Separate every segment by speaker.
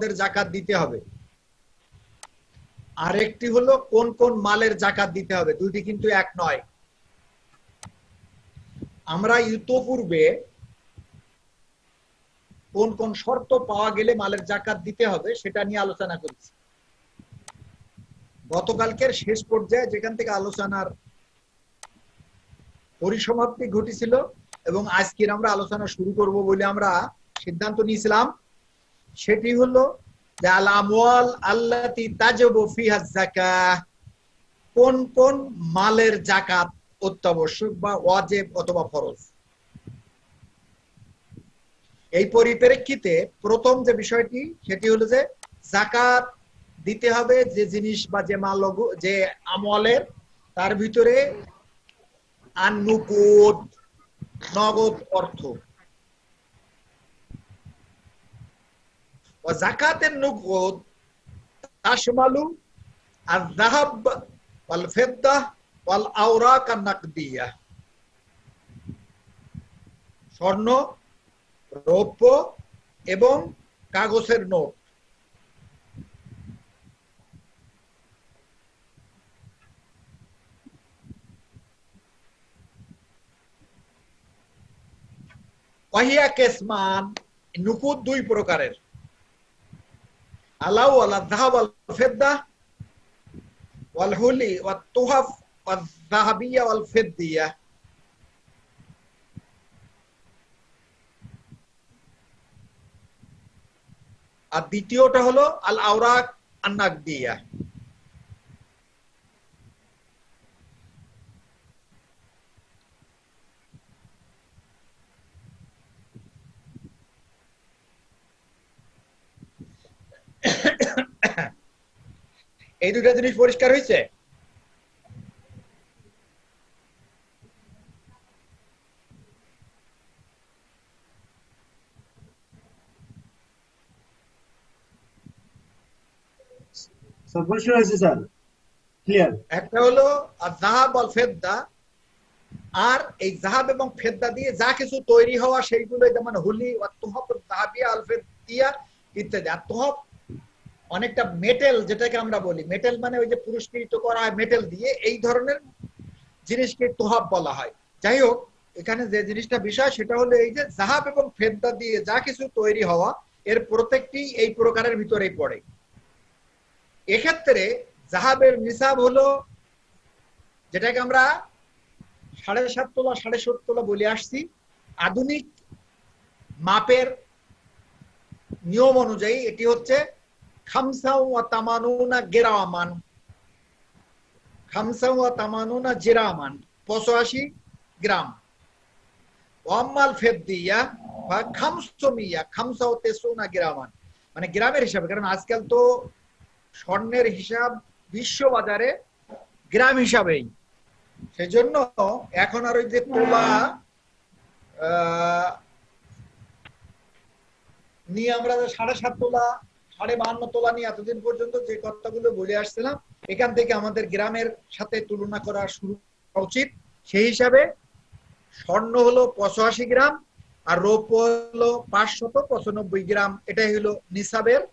Speaker 1: সম্পদের জাকাত দিতে হবে, আরেকটি হলো কোন কোন মালের জাকাত দিতে হবে, দুইটি কিন্তু এক নয়। আমরা ইতোপূর্বে কোন কোন শর্ত পাওয়া গেলে মালের জাকাত দিতে হবে সেটা নিয়ে আলোচনা করেছি। গতকালকের শেষ পর্যায়ে যেখান থেকে আলোচনার পরিসমাপ্তি ঘটেছিল এবং আজকের আমরা আলোচনা শুরু করব বলে আমরা সিদ্ধান্ত নিয়েছিলাম, সেটি হলো যে আল আমওয়াল আল্লাতী তাজিবু ফিহা যাকাত, কোন কোন মালের জাকাত অত্যাবশ্যক বা ওয়াজিব অথবা ফরজ। এই পরিপ্রেক্ষিতে প্রথম যে বিষয়টি সেটি হলো যে জাকাত দিতে হবে যে জিনিস বা যে মাল যে আমওয়ালের, তার ভিতরে আন-নুকুদ নগদ অর্থ, ওয়া যাকাতেন নুকুদ তাশমালু আয-যাহাব ওয়াল ফিদ্দা ওয়াল আওরাক আন-নাকদিয়া, স্বর্ণ, রৌপ্য এবং কাগজের নোট। ওয়াহিয়া কিসমান, নুকুদ দুই প্রকারের, আলাউ আলা যাহাব ওয়াল ফিদ্দা ওয়াল হুলি ওয়াত তুহাফ ওয়াল যাহাবিয়া ওয়াল ফিদ্দিয়া। আর দ্বিতীয়টা হলো আল আওরাক আন-নাকদিয়া। এই দুটা জিনিস পরিষ্কার হয়েছে? একটা হলো যাহাব ওয়াল ফিদ্দা, আর এই যাহাব এবং ফেদ্দা দিয়ে যা কিছু তৈরি হওয়া সেইগুলো, যেমন হুলি ওয়াত তুহাফ যাহাবিয়া আল ফিদ্দিয়া ইত্যাদি। আর তুহাফ অনেকটা মেটেল, যেটাকে আমরা বলি মেটেল, মানে ওই যে পুরস্কৃত করা হয় মেটেল দিয়ে, এই ধরনের জিনিসকে তুহাফ বলা হয়। যাই হোক, এখানে যে জিনিসটা বিষয় সেটা হলো এই যে যাহাব এবং ফেদ্দা দিয়ে যা কিছু তৈরি হওয়া, এর প্রত্যেকটি এই প্রকারের ভিতরেই পড়ে। এক্ষেত্রে যাহাবের নিসাব হলো, যেটাকে আমরা 7.5 তোলা 7.5 তোলা বলে আসছি, আধুনিক মাপের নিয়ম অনুযায়ী এটি হচ্ছে 85 গ্রামান, 85 গ্রাম। ওয়াম্মাল ফিদ্দিয়া বা 500 গ্রামান, মানে গ্রামের হিসাবে, কারণ আজকাল তো স্বর্ণের হিসাব বিশ্ব বাজারে গ্রাম হিসাবেই, সেজন্য এখন আর ওই যে তোলা নিয়ে আমরা 7.5 তোলা 52 তোলা নিয়ে এতদিন পর্যন্ত যে কথাগুলো বলে আসছিলাম, এখান থেকে আমাদের গ্রামের সাথে তুলনা করা শুরু করা উচিত। সেই হিসাবে স্বর্ণ হলো 85 গ্রাম আর রৌপ্য হলো 595 গ্রাম। এটাই হলো নিসাবের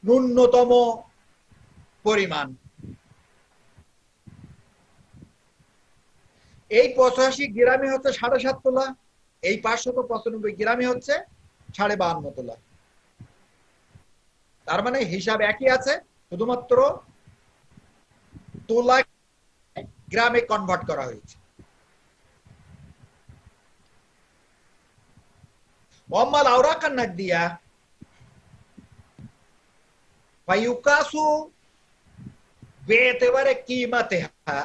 Speaker 1: ন্যূনতম পরিমাণ। এই 85 গ্রামে হচ্ছে 7.5 তোলা, এই 595 গ্রামে হচ্ছে 52.5 তোলা। তার মানে হিসাব একই আছে, শুধুমাত্র তোলা গ্রামে কনভার্ট করা হয়েছে। ওয়াম্মাল আওরাক আন-নাকদিয়া ফায়ুকাসু বি'তিবারি কিমাতিহা,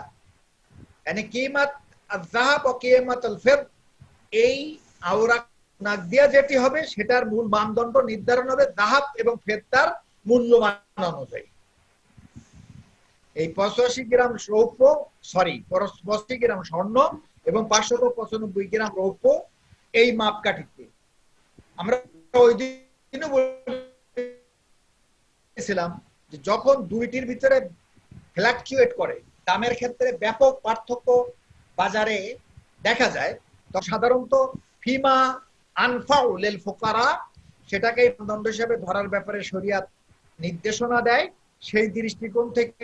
Speaker 1: মানে কিমাত আয-যাহাব ও কিমাত আল-ফিদ, এই আওরাক নাকদিয়া যেটি হবে সেটার মূল মানদণ্ড নির্ধারণ হবে যাহাব এবং ফেদ্দার মূল্যমান অনুযায়ী। এই 85 গ্রাম রৌপ্য, 85 গ্রাম স্বর্ণ এবং 595 গ্রাম রৌপ্য, এই মাপকাঠিতে আমরা ওই দিনও বলেছিলাম যে যখন দুইটির ভিতরে ফ্লাকচুয়েট করে, দামের ক্ষেত্রে ব্যাপক পার্থক্য বাজারে দেখা যায়, তখন সাধারণত ফিমা আনফাউ লিল ফুকারা সেটাকে মানদণ্ড হিসেবে ধরার ব্যাপারে শরিয়াত নির্দেশনা দেয়। সেই দৃষ্টিকোণ থেকে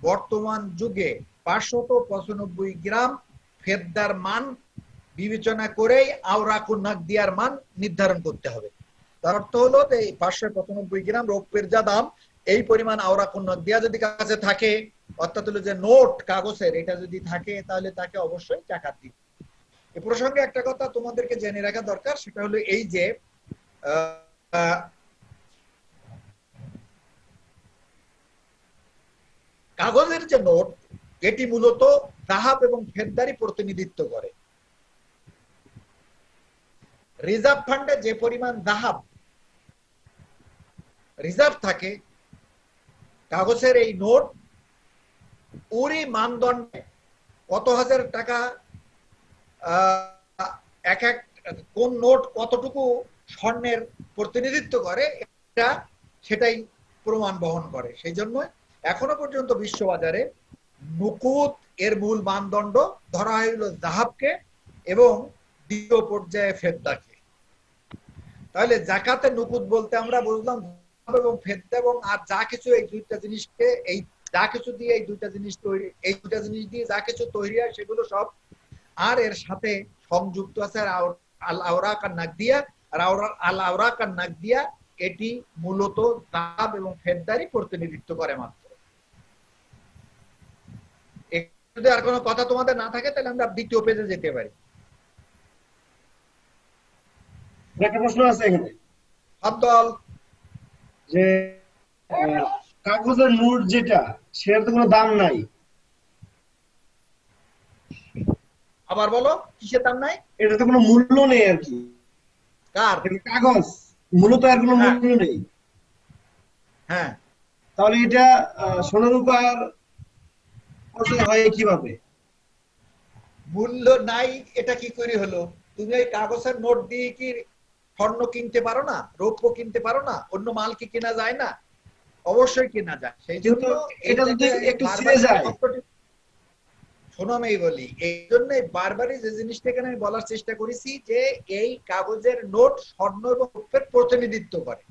Speaker 1: বর্তমান যুগে 595 গ্রাম ফেদ্দার মান বিবেচনা করেই আওরাকুন নাকদিয়ার মান নির্ধারণ করতে হবে। তার অর্থ হলো যে 595 গ্রাম রৌপ্যের যা দাম, এই পরিমাণ আওরাকুন নাকদিয়া যদি কাছে থাকে, অর্থাৎ হলো যে নোট কাগজের এটা যদি থাকে, তাহলে তাকে অবশ্যই জাকাত দিতে। এ প্রসঙ্গে একটা কথা তোমাদেরকে জেনে রাখা দরকার, সেটা হলো এই যে কাগজের যে নোট, এটি মূলত যাহাব এবং ফেদ্দারই প্রতিনিধিত্ব করে। রিজার্ভ ফান্ডে যে পরিমাণ যাহাব রিজার্ভ থাকে, কাগজের এই নোট ওরই মানদণ্ডে কত হাজার টাকা এক এক কোন নোট কতটুকু স্বর্ণের প্রতিনিধিত্ব করে, এটা সেটাই প্রমাণ বহন করে। সেই জন্য এখনো পর্যন্ত বিশ্ববাজারে নুকুদ এর মূল মানদণ্ড ধরা হইল যাহাবকে এবং দ্বিতীয় পর্যায়ে ফেদ্দাকে। তাহলে জাকাতে নুকুদ বলতে আমরা বুঝলাম যাহাব এবং ফেদ্দা, এবং আর যা কিছু এই দুইটা জিনিসকে, এই যা কিছু দিয়ে এই দুইটা জিনিস তৈরি, এই দুইটা জিনিস দিয়ে যা কিছু তৈরি হয় সেগুলো সব, আর এর সাথে সংযুক্ত আছে আল আওরাক আর নাকদিয়া। আর আল আওরাক আর নাকদিয়া এটি মূলত যাহাব এবং ফেদ্দারই প্রতিনিধিত্ব করে মাত্র। যদি আর কোনো কথা তোমাদের না থাকে, তাহলে আমরা দ্বিতীয় পেজে যেতে পারি।
Speaker 2: একটা প্রশ্ন আছে এখানে,
Speaker 1: আব্দুল,
Speaker 2: যে কাগজের নোট যেটা, সেটার তো কোনো দাম নাই।
Speaker 1: আবার বলো, কিসের দাম নাই?
Speaker 2: এটা তো কোনো মূল্য নেই আর কি।
Speaker 1: কার?
Speaker 2: কাগজ মূলত আর কোনো মূল্য নেই।
Speaker 1: হ্যাঁ,
Speaker 2: তাহলে এটা সোনারূপার হয় কিভাবে?
Speaker 1: মূল্য নাই এটা কি করে হলো? তুমি এই কাগজের নোট দিয়ে কি স্বর্ণ কিনতে পারো না, রৌপ্য কিনতে পারো না? অন্য মাল কি কেনা যায় না? অবশ্যই কেনা যায়। সেই জন্য
Speaker 2: এটা যদি একটু ছিঁড়ে যায়,
Speaker 1: শোনো আমি বলি, এই জন্যই বারবারই যে জিনিসটা এখানে আমি বলার চেষ্টা করেছি, যে এই কাগজের নোট স্বর্ণ এবং রৌপ্যের প্রতিনিধিত্ব করে।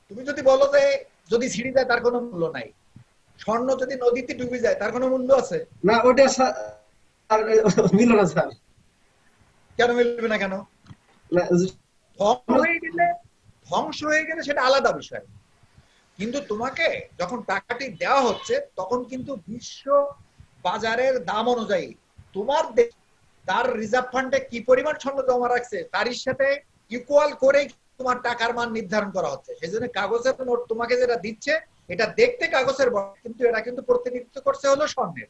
Speaker 1: তুমি যদি বলো যে যদি ছিঁড়ে যায় তার কোনো মূল্য নাই, স্বর্ণ যদি নদীতে ডুবে যায় তার কোনো মূল্য আছে?
Speaker 2: না, ওটা মিলল না স্যার।
Speaker 1: কেন মিলবে না? কেন? ধ্বংস হয়ে গেলে সেটা আলাদা বিষয়, কিন্তু তোমাকে যখন টাকাটি দেওয়া হচ্ছে, তখন কিন্তু বিশ্ব বাজারের দাম অনুযায়ী তোমার তার রিজার্ভ ফান্ডে কি পরিমাণ স্বর্ণ জমা রাখছে তারই সাথে ইকুয়াল করেই তোমার টাকার মান নির্ধারণ করা হচ্ছে। সেই জন্য কাগজের নোট তোমাকে যেটা দিচ্ছে, এটা দেখতে কাগজের বটে, কিন্তু এটা কিন্তু প্রতিনিধিত্ব করছে হলো স্বর্ণের।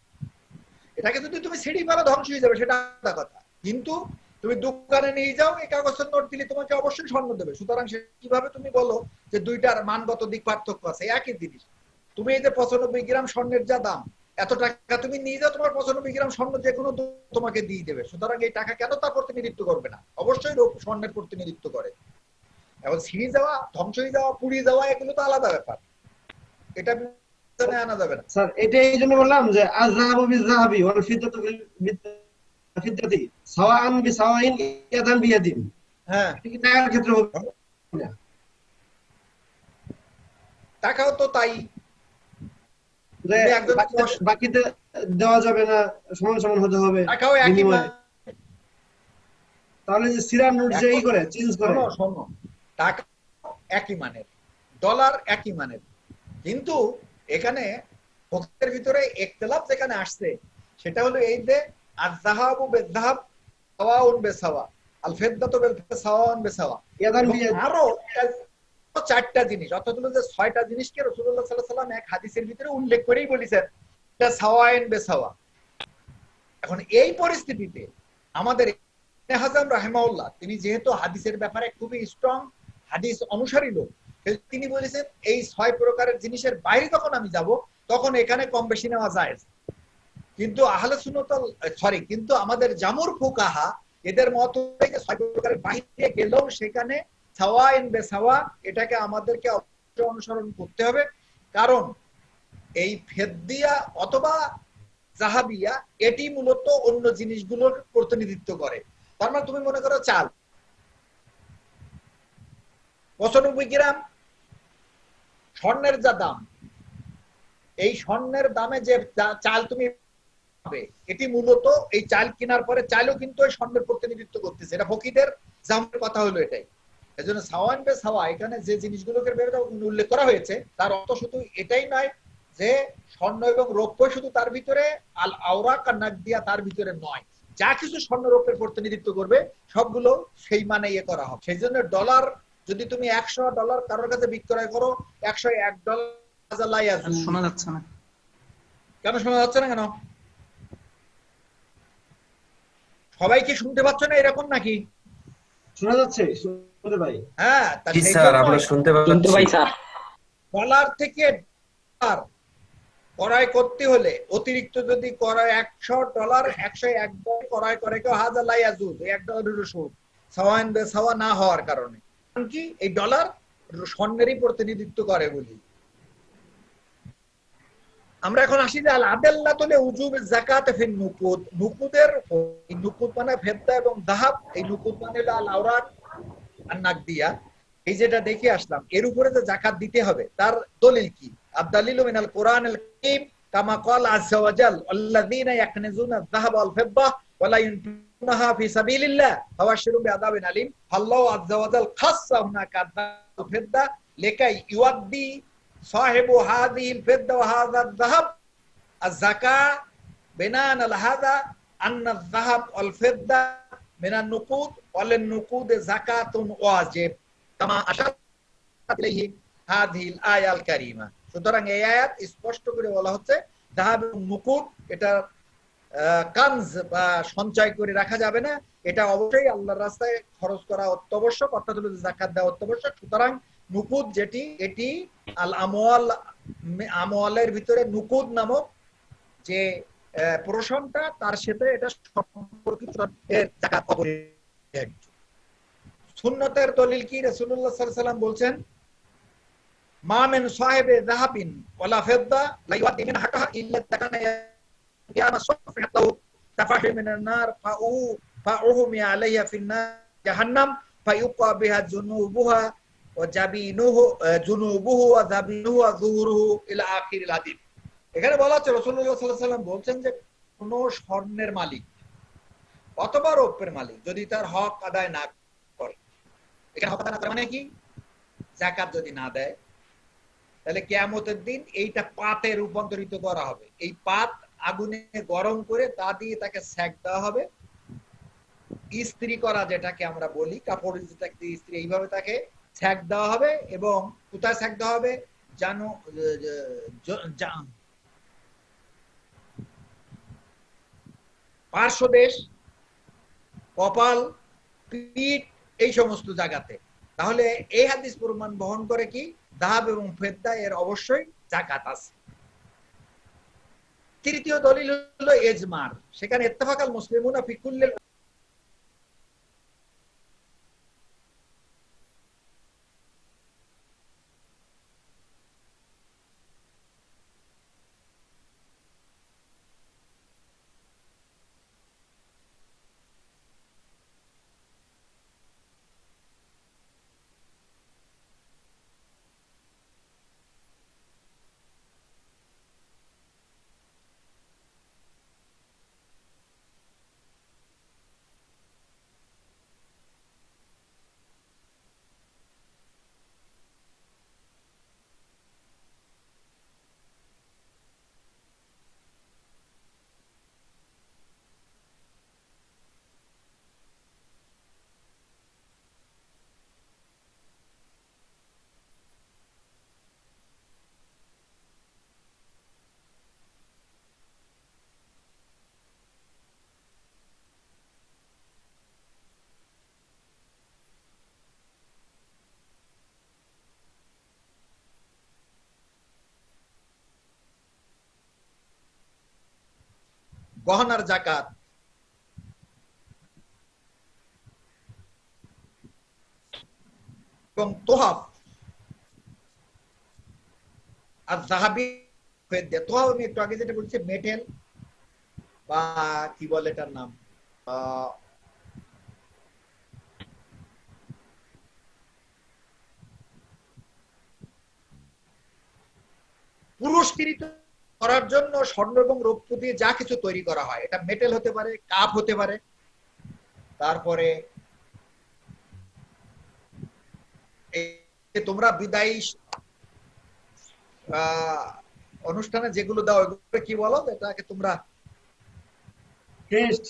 Speaker 1: এটাকে যদি তুমি ছিঁড়ি মারো, ধ্বংস হয়ে যাবে, সেটা আলাদা কথা। কিন্তু তুমি দোকানে নিয়ে যাও, এই কাগজের নোট দিলে তোমাকে অবশ্যই স্বর্ণ দেবে। সুতরাং কিভাবে তুমি বলো যে দুইটার মানগত দিক পার্থক্য আছে? একই জিনিস। তুমি এই যে 95 গ্রাম স্বর্ণের যা দাম, এত টাকা তুমি নিয়ে যাও, তোমার 95 গ্রাম স্বর্ণ যে কোনো তোমাকে দিয়ে দেবে। সুতরাং এই টাকা কেন তার প্রতিনিধিত্ব করবে না? অবশ্যই স্বর্ণের প্রতিনিধিত্ব করে। এবং ছিঁড়ে যাওয়া, ধ্বংস হয়ে যাওয়া, পুড়িয়ে যাওয়া, এগুলো তো আলাদা ব্যাপার, এটা আনা যাবে না।
Speaker 2: স্যার এটা এই জন্য বললাম যে আযহাবু বিযহাবি ওয়াল ফিদ্দাতু বিফিদ্দাতি সাওয়াআন বিসাওয়াইন ইয়াদান বিয়াদিন।
Speaker 1: হ্যাঁ,
Speaker 2: ঠিক টাকার ক্ষেত্রে হবে না।
Speaker 1: টাকাও তো তাই,
Speaker 2: বাকিতে দেওয়া যাবে না, সমান সমান হতে হবে।
Speaker 1: টাকাও একই মান।
Speaker 2: তাহলে যে সিরাম নোট যেই করে চেঞ্জ করে,
Speaker 1: শোনো, টাকা একই মানের, ডলার একই মানের, কিন্তু এখানে ভক্তের ভিতরে ইখতিলাফ যেখানে আসছে, সেটা হলো এই যে আয-যাহাবু বিয-যাহাব সাওয়াউন বিসাওয়া, আল ফিদ্দাতু বিল-ফিদ্দা সাওয়াউন বিসাওয়া। আরো চারটা জিনিস, অর্থাৎ হলো যে 6টা জিনিসকে রাসূলুল্লাহ সাল্লাল্লাহু আলাইহি ওয়াসাল্লাম এক হাদিসের ভিতরে উল্লেখ করেই বলেছেন এটা সাওয়াইন বিসাওয়া। এখন এই পরিস্থিতিতে আমাদের ইবনে হাজাম রাহিমাহুল্লাহ, তিনি যেহেতু হাদিসের ব্যাপারে খুবই স্ট্রং হাদিস অনুসারী লোক, তিনি বলেছেন এই 6 প্রকারের জিনিসের বাইরে যখন আমি যাব, তখন এখানে কম বেশি নেওয়া যায়। কিন্তু আহলে সুন্নাত কিন্তু আমাদের জামুর ফুকাহা এদের মত যে 6 প্রকারের বাইরে গেলেও সেখানে সাওয়াইন বিসাওয়া এটাকে আমাদেরকে অবশ্যই অনুসরণ করতে হবে। কারণ এই ফেদ্দিয়া অথবা জাহাবিয়া এটি মূলত অন্য জিনিসগুলোর প্রতিনিধিত্ব করে। তার মানে তুমি মনে করো চাল, 95 গ্রাম স্বর্ণের যা দাম, এই স্বর্ণের দামে যে চাল তুমি পাবে, এটি মূলত এই চাল কেনার পরে চালও কিন্তু ওই স্বর্ণের প্রতিনিধিত্ব করতেছে। এটা ফকিদের জামের কথা হলো এটাই। এজন্য সাওয়ান বে সাওয়া এখানে যে জিনিসগুলোকে উল্লেখ করা হয়েছে তার অর্থ শুধু এটাই নয় যে স্বর্ণ এবং রৌপ্য শুধু তার ভিতরে, আল আওরাক আর নাকদিয়া তার ভিতরে নয়, যা কিছু স্বর্ণ রৌপ্যের প্রতিনিধিত্ব করবে সবগুলো সেই মানে ইয়ে করা হবে। সেই জন্য ডলার যদি তুমি $100 কারোর কাছে বিক্রয় করো, $101
Speaker 3: শোনা যাচ্ছে না
Speaker 1: কেন? শোনা যাচ্ছে না কেন? সবাই কি শুনতে পাচ্ছ না এরকম নাকি?
Speaker 2: শোনা যাচ্ছে, শুনতে ভাই।
Speaker 1: হ্যাঁ,
Speaker 4: জি স্যার, আমরা শুনতে পাচ্ছি।
Speaker 1: ডলার থেকে ডলার ক্রয় করতে হলে অতিরিক্ত যদি ক্রয় $100 $101 ক্রয় করে কেউ, হাজার লাইয়াজুদ, $1 সুদ সাওয়ান বে সাওয়া না হওয়ার কারণে। কি এই ডলার স্বর্ণেরই প্রতিনিধিত্ব করে বলি। আমরা এখন আসি যে আল আদাল্লাতুল উজুব যাকাত ফিন নুকুদ। নুকুদের, নুকুদ মানে ফেদ্দা এবং যাহাব, এই নুকুদ মানে আল আওরাক আর নাকদিয়া, এই যেটা দেখে আসলাম, এর উপরে যে যাকাত দিতে হবে তার দলিল কি? আদ-দালিলু মিনাল কুরআনিল কারীম কামা ক্বালা আযজা ওয়া জাল আল্লাযীনা ইয়াকনিজুনা আয-যাহাবা ওয়াল ফিদ্দা ওয়া লা ইউনফিকুনাহা ফি সাবিলিল্লাহ ফাবাশশিরহুম বিআযাবিন আলীম। আল্লাহু আযজা ওয়া জাল খাসসা হুনাকা আয-যাহাব ফিদ্দা লিকাই ইউদ্দি সাহিবু হাযিহিল ফিদ্দা ওয়া হাযা আয-যাহাব আয-যাকাহ বিনান আলা হাযা আন্না আয-যাহাব ওয়াল ফিদ্দা মিনান নুকুদ ওয়া লিন নুকুদ যাকাতুন ওয়াজিব কামা আশারাত ইলাইহি হাযিহিল আয়াল কারীমা। সুতরাং এই আয়াত স্পষ্ট করে বলা হচ্ছে যাহাব এবং নুকুদ এটা কানজ বা সঞ্চয় করে রাখা যাবে না, এটা অবশ্যই আল্লাহর রাস্তায় খরচ করা অত্যাবশ্যক, অর্থাৎ হলো যাকাত দেওয়া অত্যাবশ্যক। সুতরাং নুকুদ যেটি, এটি আল আমওয়াল, আমওয়ালের ভিতরে নুকুদ নামক যে পোরশনটা তার সাথে এটা সম্পর্কিত, এর যাকাত অপরিহার্য। সুন্নতের দলিল কি? রাসূলুল্লাহ সাল্লাল্লাহু আলাইহি ওয়াসাল্লাম বলছেন মা মিন সাহিবে যাহাবিন ওয়ালা ফিদ্দা লা ইউদ্দি মিন হাকাহা ইল্লা তাকানা ইয়ামা সাফাহু তাফাহি মিনান নার ফাউহুমি আলাইহা ফিন নার জাহান্নাম ফায়ুকা বিহা জুনুবুহা ওয়া জাবিনুহু জুনুবুহু ওয়া জাবিনুহু ওয়া যুহুরুহু ইলা আখিরিল হাদিস। এখানে বলা হচ্ছে রাসূলুল্লাহ সাল্লাল্লাহু আলাইহি ওয়াসাল্লাম বলছেন যে কোন স্বর্ণের মালিক অথবা রৌপ্যের মালিক যদি তার হক আদায় না করে, এখানে হক আদায় না করে মানে কি? যাকাত যদি না দেয়, তাহলে কিয়ামতের দিন এইটা পাতে রূপান্তরিত করা হবে। এই পাত আগুনে গরম করে তা দিয়ে তাকে সেক দেওয়া হবে, ইস্ত্রি করা যেটাকে আমরা বলি, কাপড় যেটাকে ইস্ত্রি, এইভাবে তাকে সেক দেওয়া হবে। এবং কোথায় সেক দেওয়া হবে? জানো পার্শ্বদেশ, কপাল, পিঠ, এই সমস্ত জায়গাতে। তাহলে এই হাদিস প্রমাণ বহন করে কি যাহাব এবং ফেদ্দা এর অবশ্যই যাকাত আছে। তৃতীয় দলিল হলো ইজমার। সেখানে ইত্তেফাকাল মুসলিমুনা ফি কুল্লিল গহনার যাকাত, এবং তোহাফ আর যাহাবি ফেদ্দা। তোহাফ আমি একটু আগে যেটা বলছি মেটেল বা কি বলে এটার নাম, আহ, পুরস্কৃত করার জন্য স্বর্ণ এবং রৌপ্য দিয়ে যা কিছু তৈরি করা হয়, এটা মেটেল হতে পারে, কাপ হতে পারে, তারপরে তোমরা বিদায়ী অনুষ্ঠানে যেগুলো দাও ওইগুলো কি বলো, এটাকে তোমরা
Speaker 2: ক্রেস্ট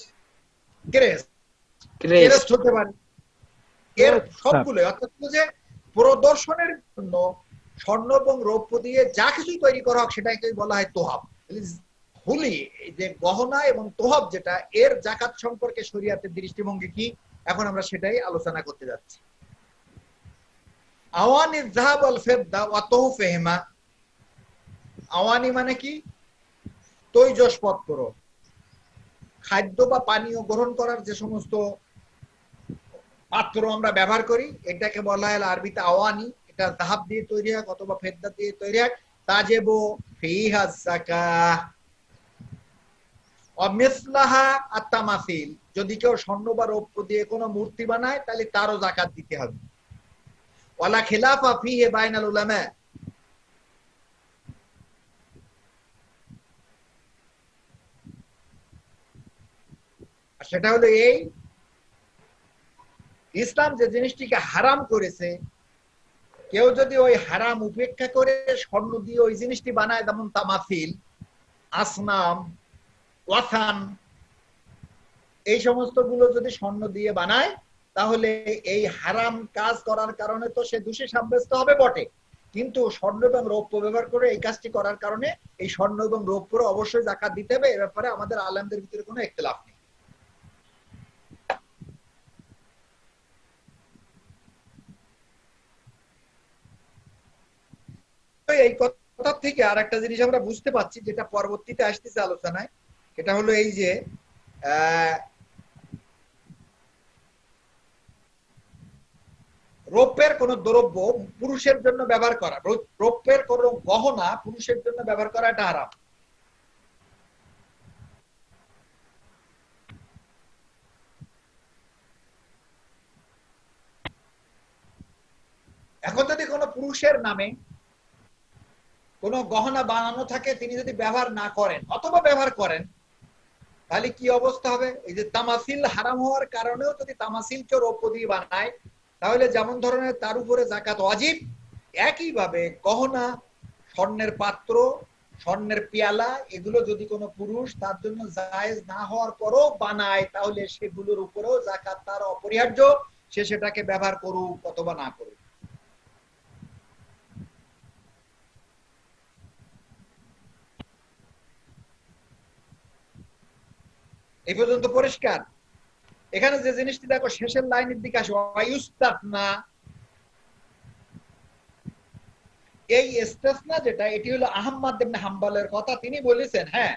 Speaker 1: ক্রেস্ট হতে পারে, এর সবগুলো অর্থাৎ যে প্রদর্শনের জন্য স্বর্ণ এবং রৌপ্য দিয়ে যা কিছু তৈরি করা হোক সেটাকে বলা হয় তোহাব। হুলি যে গহনা এবং তোহাব যেটা, এর জাকাত সম্পর্কে শরীয়তের দৃষ্টিভঙ্গি কি, এখন আমরা সেটাই আলোচনা করতে যাচ্ছি। আওয়ানি যাহাব ওয়াল ফিদ্দা ওয়া তুহফিহিমা, আওয়ানি মানে কি, তৈজসপত্র, খাদ্য বা পানীয় গ্রহণ করার যে সমস্ত পাত্র আমরা ব্যবহার করি, এটাকে বলা হয় আরবিতে আওয়ানি। এটা যাহাব দিয়ে তৈরি হয় অথবা ফেদ্দা দিয়ে তৈরি হয়। তাজেবু ফিহা যাকাহ ওয়া মিসলাহা আত-তামাসিল, যদি কেউ স্বর্ণ বা রৌপ্য দিয়ে কোনো মূর্তি বানায় তাহলে তারও যাকাত দিতে হবে। ওয়ালা খিলাফা ফিহি বাইনাল উলামা, সেটা হলো এই, ইসলাম যে জিনিসটিকে হারাম করেছে, কেউ যদি ওই হারাম উপেক্ষা করে স্বর্ণ দিয়ে ওই জিনিসটি বানায়, যেমন তামাসিল, আসনাম, ওয়াথান, এই সমস্ত গুলো যদি স্বর্ণ দিয়ে বানায়, তাহলে এই হারাম কাজ করার কারণে তো সে দোষী সাব্যস্ত হবে বটে, কিন্তু স্বর্ণ এবং রৌপ্য ব্যবহার করে এই কাজটি করার কারণে এই স্বর্ণ এবং রৌপ্যর অবশ্যই যাকাত দিতে হবে। এ ব্যাপারে আমাদের আলেমদের ভিতরে কোনো ইখতিলাফ নেই। এই কথা থেকে আর একটা জিনিস আমরা বুঝতে পারছি, যেটা পরবর্তীতে আসতেছে আলোচনায়, এটা হলো এই যে রৌপ্যের কোন দ্রব্য পুরুষের জন্য ব্যবহার করা, রৌপ্যের কোন গহনা পুরুষের জন্য ব্যবহার করা, এটা হারাম। এখন যদি কোনো পুরুষের নামে কোনো গহনা বানানো থাকে, তিনি যদি ব্যবহার না করেন অথবা ব্যবহার করেন, তাহলে কি অবস্থা হবে? এই যে তামাসিল হারাম হওয়ার কারণেও যদি তামাসিল কেউ রৌপ্য দিয়ে বানায়, তাহলে যেমন ধরনের তার উপরে যাকাত ওয়াজিব, একইভাবে গহনা, স্বর্ণের পাত্র, স্বর্ণের পেয়ালা, এগুলো যদি কোনো পুরুষ তার জন্য জায়েজ না হওয়ার পরও বানায়, তাহলে সেগুলোর উপরেও যাকাত তার অপরিহার্য, সে সেটাকে ব্যবহার করুক অথবা না করুক। এই পর্যন্ত পরিষ্কার? এখানে যে জিনিসটি দেখো শেষের লাইনের দিকে আসো, ওয়ায়ুস্তাসনা, এই ইস্তেসনা যেটা, এটি হলো আহমদ ইবনে হাম্বলের কথা। তিনি বলেছেন, হ্যাঁ,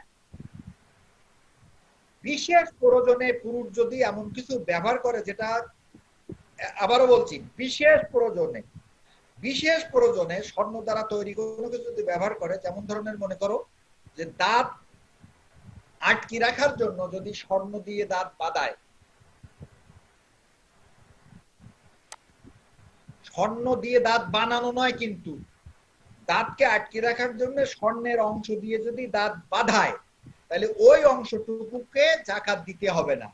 Speaker 1: বিশেষ প্রয়োজনে পুরুষ যদি এমন কিছু ব্যবহার করে, যেটা আবারও বলছি, বিশেষ প্রয়োজনে স্বর্ণ দ্বারা তৈরি কোনো কিছু যদি ব্যবহার করে, যেমন ধরনের মনে করো যে দাঁত আটকে রাখার জন্য যদি স্বর্ণ দিয়ে দাঁত বাঁধায়, স্বর্ণ দিয়ে দাঁত বানানো নয়, কিন্তু দাঁতকে আটকে রাখার জন্য স্বর্ণের অংশ দিয়ে যদি দাঁত বাঁধায়, তাহলে ওই অংশটুকুকে যাকাত দিতে হবে না।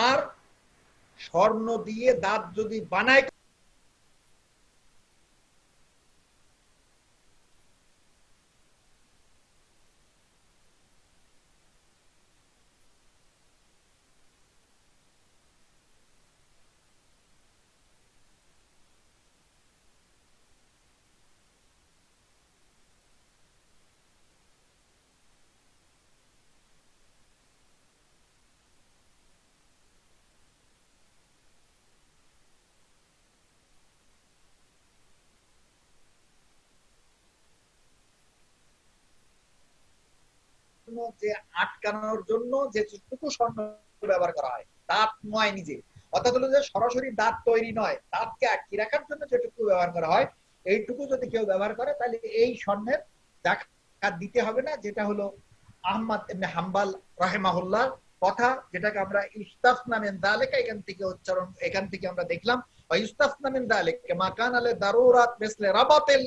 Speaker 1: আর স্বর্ণ দিয়ে দাঁত যদি বানায়, যে আটকানোর জন্য যেটুকু স্বর্ণ ব্যবহার করা হয়, দাঁত নয় নিজে, অর্থাৎ হলো যে সরাসরি দাঁত তৈরি নয়, দাঁতকে আটকে রাখার জন্য যেটুকু ব্যবহার করা হয়, এইটুকু যদি কেউ ব্যবহার করে, তাহলে এই স্বর্ণের যাকাত দিতে হবে না। যেটা হলো আহমদ ইবনে হাম্বল রাহিমাহুল্লাহর কথা, যেটাকে আমরা ইস্তাসনা মিন যালিকা, এখান থেকে উচ্চারণ, এখান থেকে আমরা দেখলাম ফায়ুস্তাসনা মিন যালিকা মা কানা লিদারুরাত মিসলে রাবাতিল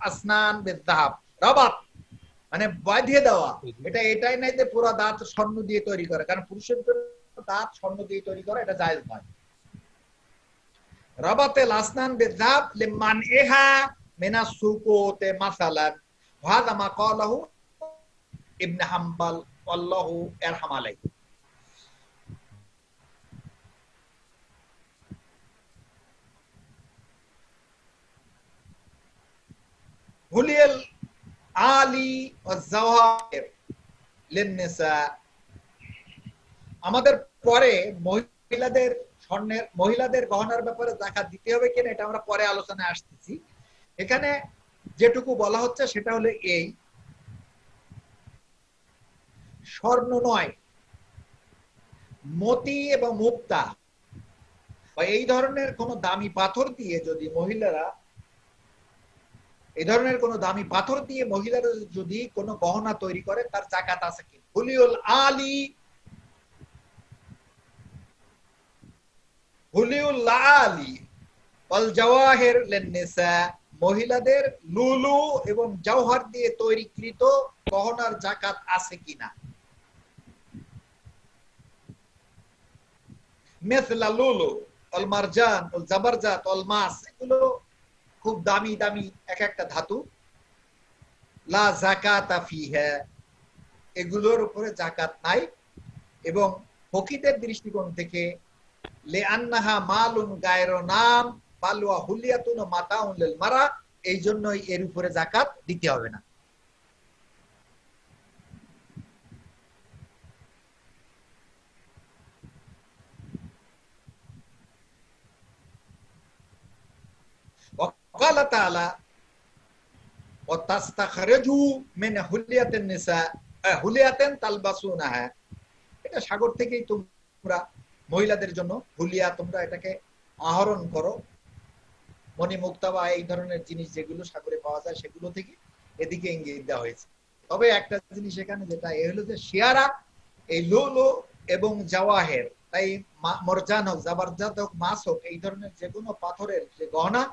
Speaker 1: আসনান বিযযাহাব। রাবাত মানে বাঁধিয়ে দেওয়া, এটাই নাই যে পুরো দাঁত স্বর্ণ দিয়ে তৈরি করে, কারণ পুরুষের জন্য দাঁত স্বর্ণ দিয়ে তৈরি করা এটা জায়েজ নয়। রাবাতিল আসনান বিযযাহাব লিমানইহা মিনাস সুকুতে মাসালান, হাযা মা ক্বালাহু ইবনে হাম্বাল আল্লাহু ইয়ারহাম আলাইহি। হুলিয়াল আলি ওয়াজ জাওহার লিন-নিসা, আমাদের পরে মহিলাদের গহনার ব্যাপারে যাকাত দিতে হবে কিনা এটা আমরা পরে আলোচনায় আসতেছি। এখানে যেটুকু বলা হচ্ছে সেটা হলো এই, স্বর্ণ নয়, মতি এবং মুক্তা বা এই ধরনের কোন দামি পাথর দিয়ে যদি মহিলারা যদি কোনো গহনা তৈরি করে তার জাকাত আছে কি? হুলিউল আলি ওয়াল জাওয়াহির লিন-নিসা, মহিলাদের লুলু এবং জওহর দিয়ে তৈরিকৃত গহনার জাকাত আছে কিনা। মিসলা লুলু ওয়াল মারজান ওয়াল জাবারজাত ওয়াল মাস, এগুলো খুব দামি দামি এক একটা ধাতু। লা যাকাতা ফিহা, এগুলোর উপরে জাকাত নাই। এবং ফকিহের দৃষ্টিকোণ থেকে লিআন্নাহা মালুন গায়রু নাম বাল ওয়া হুলিয়াতুন মাতাউন লিল মারা, এই জন্যই এর উপরে জাকাত দিতে হবে না। وقال تعالى وتستخرجوا من حلية النساء حلية تلبسونها, এটা সাগর থেকেই তোমরা মহিলাদের জন্য হুলিয়া তোমরা এটাকে আহরণ করো, মণিমুক্তা বা এই ধরনের জিনিস যেগুলো সাগরে পাওয়া যায় সেগুলো থেকে এদিকে ইঙ্গিত দেওয়া হয়েছে। তবে একটা জিনিস এখানে যেটা এ হলো যে শিয়ারা এই লুলু এবং জাওয়াহের, তাই মরজান হোক জাবারজাত হোক মাছ হোক এই ধরনের যে কোনো পাথরের যে গহনা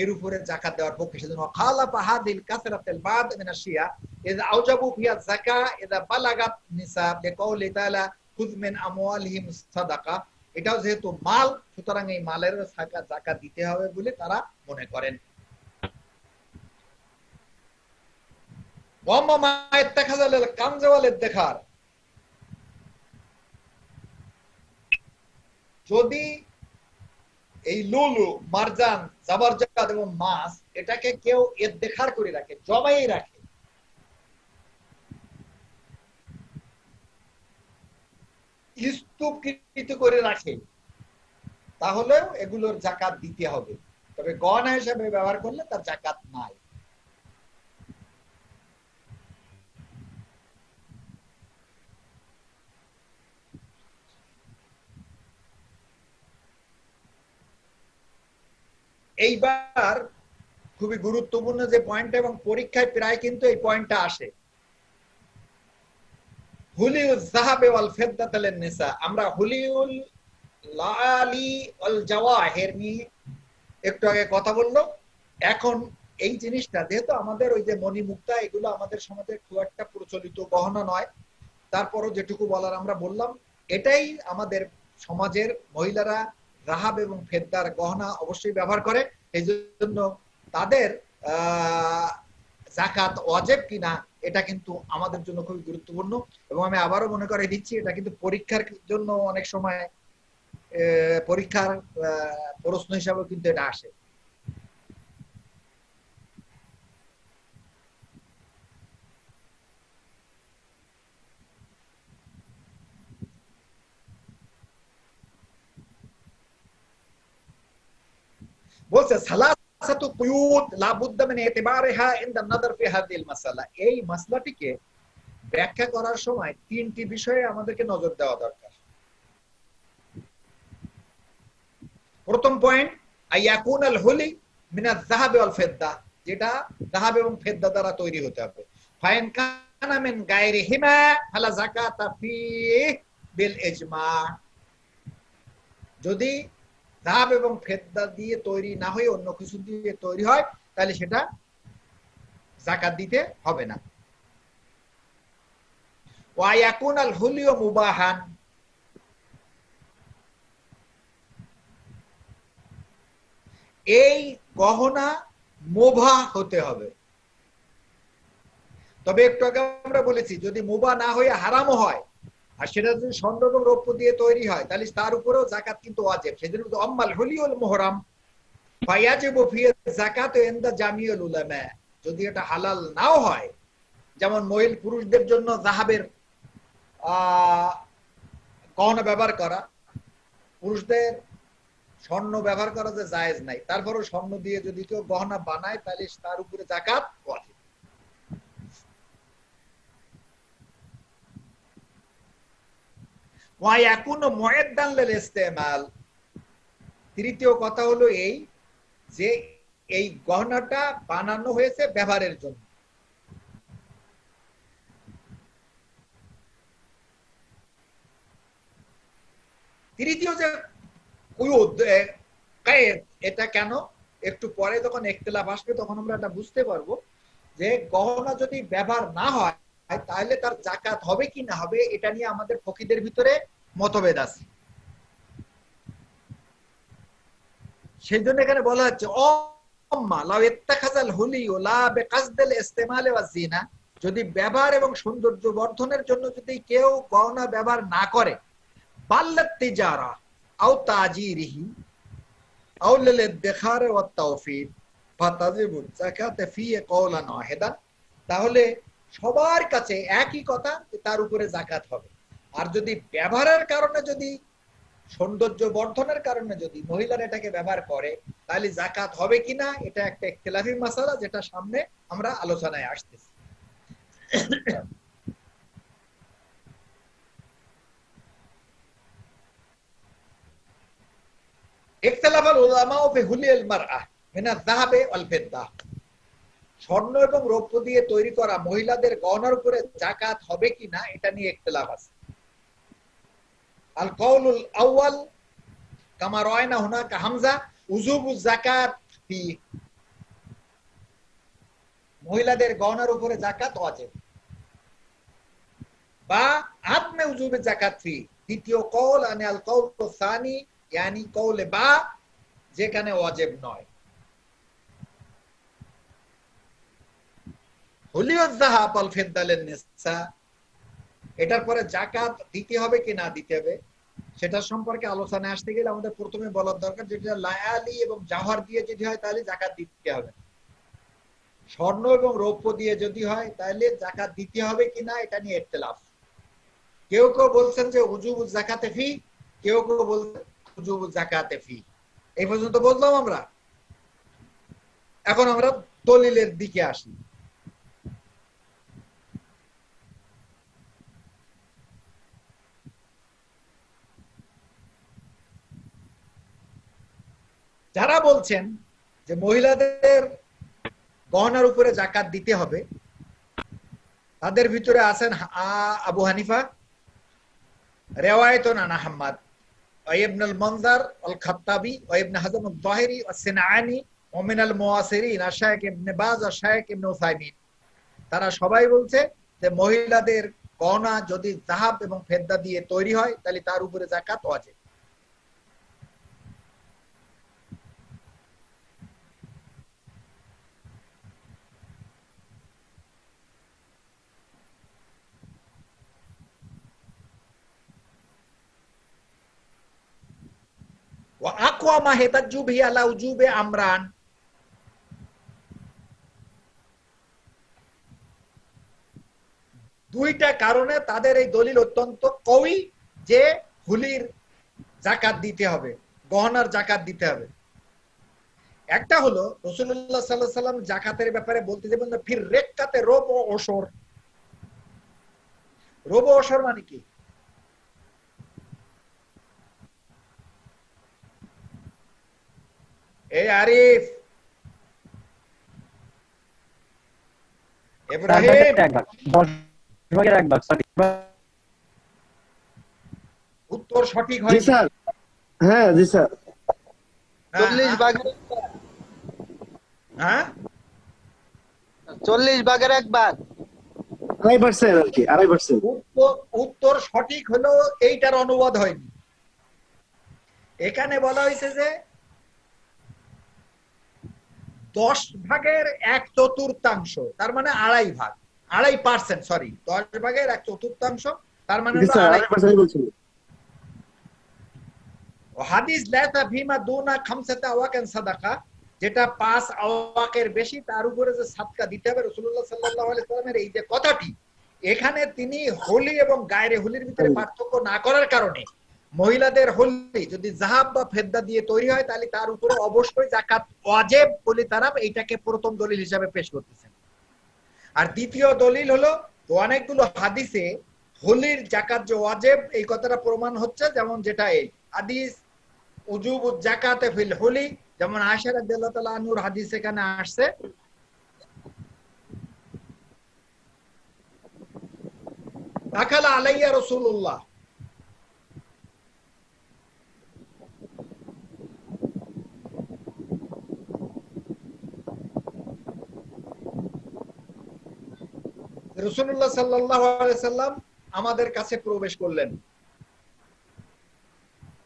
Speaker 1: এর উপরে জাকাত দেওয়ার পক্ষে। সেজন্য খালাফা হাদিল কাসরাতুল বাদ মিন আশ-শিয়া ইযা আওজাবু ফিহা যাকা ইযা বালাগাত নিসাব লিকাউলি তাআলা খুয মিন আমওয়ালিহিম সাদাকা, এটাও যেহেতু মাল সুতরাং এই মালের যাকাত দিতে হবে বলে তারা মনে করেন। ওয়া মা ইত্তাখাযা লিল কানজ ওয়াল ইদ্দিখার, যদি এই লুলু মারজান জাবারজাত এবং মাছ এটাকে কেউ ইদ্দিখার করে রাখে, জমাই রাখে, স্তূপকৃত করে রাখে, তাহলেও এগুলোর জাকাত দিতে হবে। তবে গহনা হিসেবে ব্যবহার করলে তার জাকাত নাই। এইবার খুবই গুরুত্বপূর্ণ যে পয়েন্ট, এবং পরীক্ষায় প্রায় কিন্তু এই পয়েন্টটা আসে, হুলিউল যাহাবে ওয়াল ফিদ্দাতা লিন-নিসা। আমরা হুলিউল লালি ওয়াল জাওয়াহির নিয়ে একটু আগে কথা বললো। এখন এই জিনিসটা যেহেতু আমাদের ওই যে মণিমুক্তা এগুলো আমাদের সমাজে খুব একটা প্রচলিত গহনা নয়, তারপরও যেটুকু বলার আমরা বললাম, এটাই আমাদের সমাজের মহিলারা রাহাব এবং ফেদ্দার গহনা অবশ্যই ব্যবহার করে। এই জন্য তাদের যাকাত ওয়াজিব কিনা এটা কিন্তু আমাদের জন্য খুবই গুরুত্বপূর্ণ। এবং আমি আবারও মনে করে দিচ্ছি, এটা কিন্তু পরীক্ষার জন্য অনেক সময় পরীক্ষার প্রশ্ন হিসাবে কিন্তু এটা আসে। বলছে সালাসাতু কুয়ুদ লা বুদ্দা মিন ইতিবারিহা ইনদা নাযার ফি হাযিহিল মাসালা, এই মাসলাটিকে ব্যাখ্যা করার সময় তিনটি বিষয়ে আমাদেরকে নজর দেওয়া দরকার। প্রথম পয়েন্ট, আইয়াকুন আল হুলি মিন আয-যাহাব ওয়াল ফিদ্দা, যেটা যাহাব এবং ফিদ্দা দ্বারা তৈরি হতে হবে। ফাইন কানা মিন গায়রিহিমা ফালা যাকাতা ফিহি বিল ইজমা, যদি যাহাব এবং ফেদ্দা দিয়ে তৈরি না হয়ে অন্য কিছু দিয়ে তৈরি হয়, তাহলে সেটা যাকাত দিতে হবে না। ওয়া ইয়াকুনাল হুলিয়ু মুবাহান, এই গহনা মুবাহ হতে হবে। তবে একটু আগে আমরা বলেছি যদি মুবাহ না হয়ে হারামও হয়, আর সেটা যদি স্বর্ণ এবং রৌপ্য দিয়ে তৈরি হয়, তাহলে তার উপরেও যাকাত কিন্তু ওয়াজিব। সেজন্য আম্মাল হুলিউল মুহরাম ফায়াজিবু ফি যাকাত ইনদা জামিউল উলামা, যদি এটা হালাল নাও হয়, যেমন মহিলা পুরুষদের জন্য যাহাবের গহনা ব্যবহার করা, পুরুষদের স্বর্ণ ব্যবহার করা যে জায়েজ নাই, তারপরও স্বর্ণ দিয়ে যদি কেউ গহনা বানায়, তাহলে তার উপরে যাকাত ওয়াজিব। ওয়া ইয়াকুনু মুআদ্দান লিল ইস্তেমাল, তৃতীয় কথা হলো এই যে এই গহনাটা বানানো হয়েছে ব্যবহারের জন্য। তৃতীয় যে এটা কেন, একটু পরে যখন ইখতিলাফ আসবে তখন আমরা এটা বুঝতে পারবো যে গহনা যদি ব্যবহার না হয় তাহলে তার যাকাত হবে কি না হবে, এটা নিয়ে আমাদের ফকিহদের ভিতরে মতভেদ আছে। সেই জন্য এখানে বলা হচ্ছে যদি ব্যবহার এবং সৌন্দর্য বর্ধনের জন্য যদি কেউ গহনা ব্যবহার না করে, তাহলে সবার কাছে একই কথা, তার উপরে যাকাত হবে। আর যদি ব্যবহারের কারণে, যদি সৌন্দর্য বর্ধনের কারণে যদি মহিলারা এটাকে ব্যবহার করে, তাহলে যাকাত হবে কিনা এটা একটা ইখতিলাফি মাসালা, যেটা সামনে আমরা আলোচনায় আসতেছি। ইখতিলাফাল উলামা ফি হুলিল মারআহ মিনাল যাহাবি ওয়াল ফিদ্দা, স্বর্ণ এবং রৌপ্য দিয়ে তৈরি করা মহিলাদের গহনার উপরে যাকাত হবে কিনা এটা নিয়ে ইখতিলাফ আছে। আল কাউলুল আউয়াল কামা রায়না হুনাকা হামজা উজুবুজ যাকাত ফি, মহিলাদের গহনার উপরে যাকাত ওয়াজিব, বা আদমে উজুবে যাকাত ফি। দ্বিতীয় কওল আনে আল কাউলুস সানি ইয়ানি কওলে বা, যেখানে ওয়াজিব নয়। হুলিউজ যাহাব ওয়াল ফিদ্দা লিন নিসা, এটার পরে যাকাত দিতে হবে কি না দিতে হবে সেটা সম্পর্কে আলোচনা আসতে গেলে আমাদের প্রথমে বলার দরকার, যেটা লায়ালি এবং জাওহার দিয়ে যদি হয় তাহলে যাকাত দিতে হবে। স্বর্ণ এবং রৌপ্য দিয়ে যদি হয় তাহলে যাকাত দিতে হবে কিনা এটা নিয়ে ইখতিলাফ। কেউ কেউ বলছেন যে উজুবুজ যাকাতে ফি, কেউ কেউ বলছেন উজুবুজ যাকাতে ফি। এই পর্যন্ত বললাম আমরা। এখন আমরা দলিলের দিকে আসি। যারা বলছেন যে মহিলাদের গহনার উপরে যাকাত দিতে হবে, তাদের ভিতরে আছেন আবু হানিফা, রিওয়ায়াতুন আন আহমদ, ইবনে আল মুনজির আল খাত্তাবি, ইবনে হাজম আল যাহিরি, as-সিনআনি, ওয়া মিন আল মুআসিরিন শাইখ ইবনে বাজ আর শাইখ ইবনে উসাইমিন। তারা সবাই বলছে যে মহিলাদের গহনা যদি যাহাব এবং ফেদ্দা দিয়ে তৈরি হয় তাহলে তার উপরে যাকাত ওয়াজিব। ওয়া আকওয়া মা হিতাজ্জু বিহি আলা উজুবে আমরান, দুইটা কারণে তাদের এই দলিল অত্যন্ত কওয়ি যে হুলির যাকাত দিতে হবে, গহনার যাকাত দিতে হবে। একটা হলো রাসূলুল্লাহ সাল্লাল্লাহু আলাইহি ওয়াসাল্লাম যাকাতের ব্যাপারে বলতে যেমন ফির রেক্কাতে রব ও ওশর। রব ও ওশর মানে কি? এই আরিফ, ইব্রাহিম, উত্তর সঠিক হয়
Speaker 2: জি স্যার। হ্যাঁ জি স্যার।
Speaker 3: 40 ভাগের
Speaker 1: হ্যাঁ
Speaker 3: 40 ভাগের 1 ভাগ
Speaker 2: 2.5% আর কি 2.5%।
Speaker 1: উত্তর সঠিক হলো, এইটার অনুবাদ হয়নি। এখানে বলা হয়েছে যে 10 ভাগের 1/4, তার মানে 2.5 ভাগ, 2.5%, সরি, 10 ভাগের 1/4, তার মানে হলো
Speaker 2: 2.5% বলছি।
Speaker 1: হাদিস লাতা ফিমা দুনা খামসাতা আওয়াকান সাদাকা, যেটা 5 আওয়াকের বেশি তার উপরে যে সাদকা দিতে হবে রাসূলুল্লাহ সাল্লাল্লাহু আলাইহি ওয়াসাল্লামের এই যে কথাটি, এখানে তিনি হোলি এবং গায়রে হোলির ভিতরে পার্থক্য না করার কারণে মহিলাদের হোলি যদি যাহাব বা ফেদ্দা দিয়ে তৈরি হয় তাহলে তার উপরে অবশ্যই যাকাত ওয়াজিব বলে তারা এইটাকে প্রথম দলিল হিসাবে পেশ করতেছেন। আর দ্বিতীয় দলিল হলো অনেকগুলো হাদিসে হোলির যাকাত যে ওয়াজিব এই কথাটা প্রমাণ হচ্ছে, যেমন যেটা এই হাদিস উজুবুজ যাকাতে ফিল হোলি, যেমন আয়েশা রাদিয়াল্লাহু তাআলা আনহুর হাদিস এখানে আসছে, দাখালা আলাইয়া রাসূলুল্লাহ, রাসূলুল্লাহ সাল্লাল্লাহু আলাইহি সাল্লাম আমাদের কাছে প্রবেশ করলেন।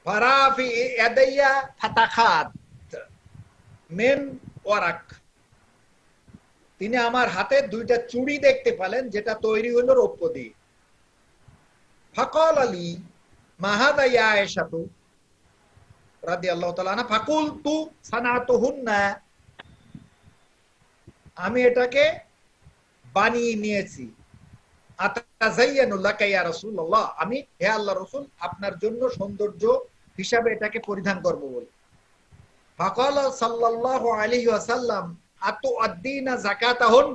Speaker 1: ফারাফি ইয়াদাইয়া ফাতাখাত মিন ওয়ারাক, তিনি আমার হাতে 2টা চুড়ি দেখতে পেলেন যেটা তৈরি হলো রৌপ্য দিয়ে। ফাকাল আলী মা হাযা ইয়া আয়েশা রাদিয়াল্লাহু তাআলা আনহা, ফাকুলতু সানাতুহুন্না, আমি এটাকে বানিয়ে নিয়েছি। আতাযায়্যানু লাকা ইয়া রাসূলুল্লাহ, আমি হে আল্লাহর রাসূল আপনার জন্য সৌন্দর্য হিসাবে এটাকে পরিধান করব বলে। ফাকাল সাল্লাল্লাহু আলাইহি ওয়াসাল্লাম আতুআদ্দিনা যাকাতাহুন,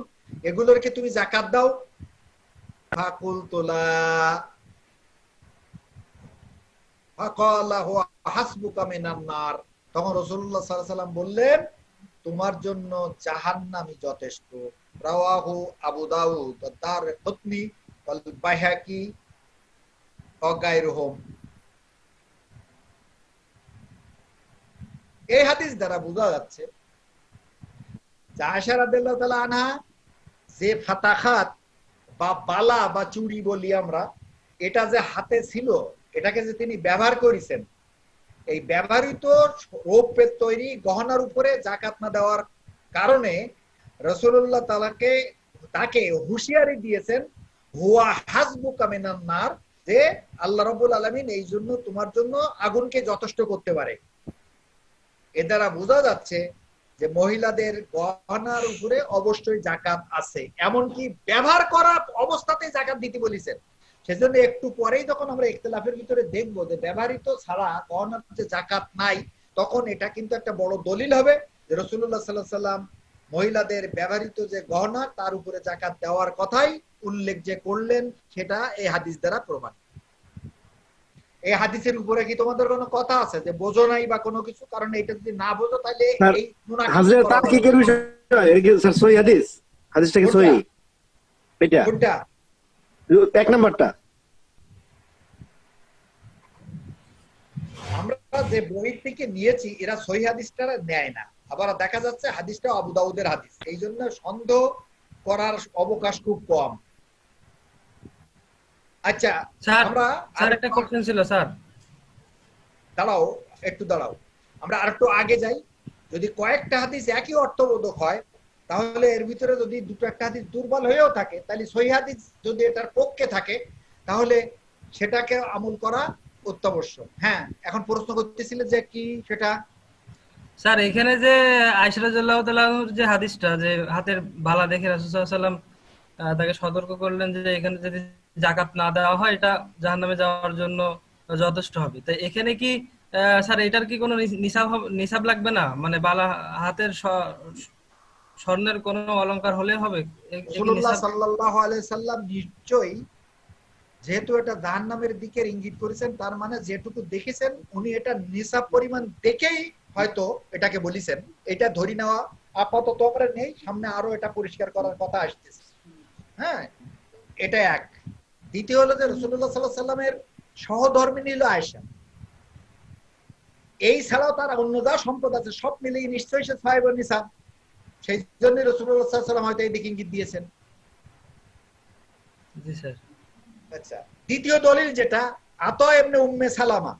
Speaker 1: এগুলোর কি তুমি যাকাত দাও? ফাকুলতু লা, ফাকালা হুয়া হাসবুকা মিনান নার, তখন রাসূলুল্লাহ সাল্লাল্লাহু আলাইহি ওয়াসাল্লাম বললেন তোমার জন্য জাহান্নামই যথেষ্ট। রাওয়াহু আবু দাউদ ও দারকুতনি ওয়াল বাইহাকি ওয়া গায়রুহুম। এই হাদিস দ্বারা বোঝা যাচ্ছে যে আয়েশা রাদিয়াল্লাহু তাআলা আনহা যে ফাতাখাত বা বালা বা চুড়ি বলি আমরা, এটা যে হাতে ছিল এটাকে যে তিনি ব্যবহার করেছেন, এই ব্যবহৃত রৌপ্যের তৈরি গহনার উপরে যাকাত না দেওয়ার কারণে রাসূলুল্লাহ তাকে হুঁশিয়ারি দিয়েছেন হুয়া হাসবুকা মিনান নার, যে আল্লাহ রাব্বুল আলামিন এই জন্য তোমার জন্য আগুনকে যথেষ্ট করতে পারে। এ দ্বারা বোঝা যাচ্ছে যে মহিলাদের গহনার উপরে অবশ্যই যাকাত আছে, এমনকি ব্যবহার করা অবস্থাতেই যাকাত দিতে বলেছেন। সেজন্য একটু পরেই যখন আমরা ইখতিলাফের ভিতরে দেখবো যে ব্যবহৃত ছাড়া গহনার যে যাকাত নাই, তখন এটা কিন্তু একটা বড় দলিল হবে যে রাসূলুল্লাহ সাল্লাল্লাহু আলাইহি ওয়াসাল্লাম মহিলাদের ব্যবহৃত যে গহনা তার উপরে যাকাত দেওয়ার কথাই উল্লেখ যে করলেন, সেটা এই হাদিস দ্বারা প্রমাণ। এই হাদিসের উপরে কি তোমাদের কোনো কথা আছে যে বোঝো নাই বা কোনো কিছু? কারণ এটা যদি না বোঝো তাহলে এই
Speaker 2: হাজরে তাহকিকের বিষয়, এর কি স্যার সহিহ হাদিস? হাদিসটা কি সহিহ? এটা
Speaker 1: কোনটা?
Speaker 2: 1 নাম্বারটা।
Speaker 1: আমরা যে বই থেকে নিয়েছি এরা সহিহ হাদিসটা নেয় না, আবার দেখা যাচ্ছে হাদিসটা আবু দাউদের হাদিস, এই জন্য সন্দেহ করার অবকাশ খুব কম। আচ্ছা আমরা
Speaker 4: একটা কোশ্চেন ছিল স্যার,
Speaker 1: দাঁড়াও একটু দাঁড়াও, আমরা আরেকটু আগে যাই। যদি কয়েকটা হাদিস একই অর্থবোধক হয় তাহলে এর ভিতরে যদি দুটো একটা হাদিস দুর্বল হয়েও থাকে তাহলে সহিহ হাদিস যদি এটার পক্ষে থাকে তাহলে সেটাকে আমল করা অত্যাবশ্যক। হ্যাঁ, এখন প্রশ্ন করতেছিল যে কি সেটা?
Speaker 4: স্যার এখানে যে আয়েশা রাদিয়াল্লাহু তাআলা আনহার যে হাদিসটা, যে হাতের বালা দেখে রাসূল সাল্লাল্লাহু আলাইহি ওয়াসাল্লাম তাকে সতর্ক করলেন যে এখানে যদি যাকাত না দেওয়া হয় এটা জাহান্নামে যাওয়ার জন্য যথেষ্ট হবে। তাই এখানে কি স্যার এটার কি কোনো নিসাব লাগবে না? মানে বালা হাতের স্বর্ণের কোনো অলংকার হলে হবে?
Speaker 1: রাসূলুল্লাহ সাল্লাল্লাহু আলাইহি সাল্লাম নিশ্চয়ই, যেহেতু এটা জাহান্নামের দিকে ইঙ্গিত করেছেন, তার মানে যেটুকু দেখেছেন উনি এটা নিসাব পরিমাণ দেখেই হয়তো এটাকে বলেছেন। এটা ধরি নেওয়া আপাতত আমরা নেই, সামনে আরো এটা পরিষ্কার করার কথা আসতেছে। হ্যাঁ, এটা এক। দ্বিতীয় হলো যে রাসূলুল্লাহ সাল্লাল্লাহু আলাইহি সাল্লামের সহধর্মিণী হলো আয়েশা। এই ছাড়াও তার অন্য যা সম্পদ আছে সব মিলিয়ে নিশ্চয়ই সে সাহেব নিসাব। সেই জন্য রাসূলুল্লাহ সাল্লাল্লাহু আলাইহি ওয়াসাল্লাম হয়তো এই দিকে ইঙ্গিত দিয়েছেন।
Speaker 4: জি স্যার।
Speaker 1: আচ্ছা, দ্বিতীয় দলিল যেটা আতা ইবনে উম্মে সালামা,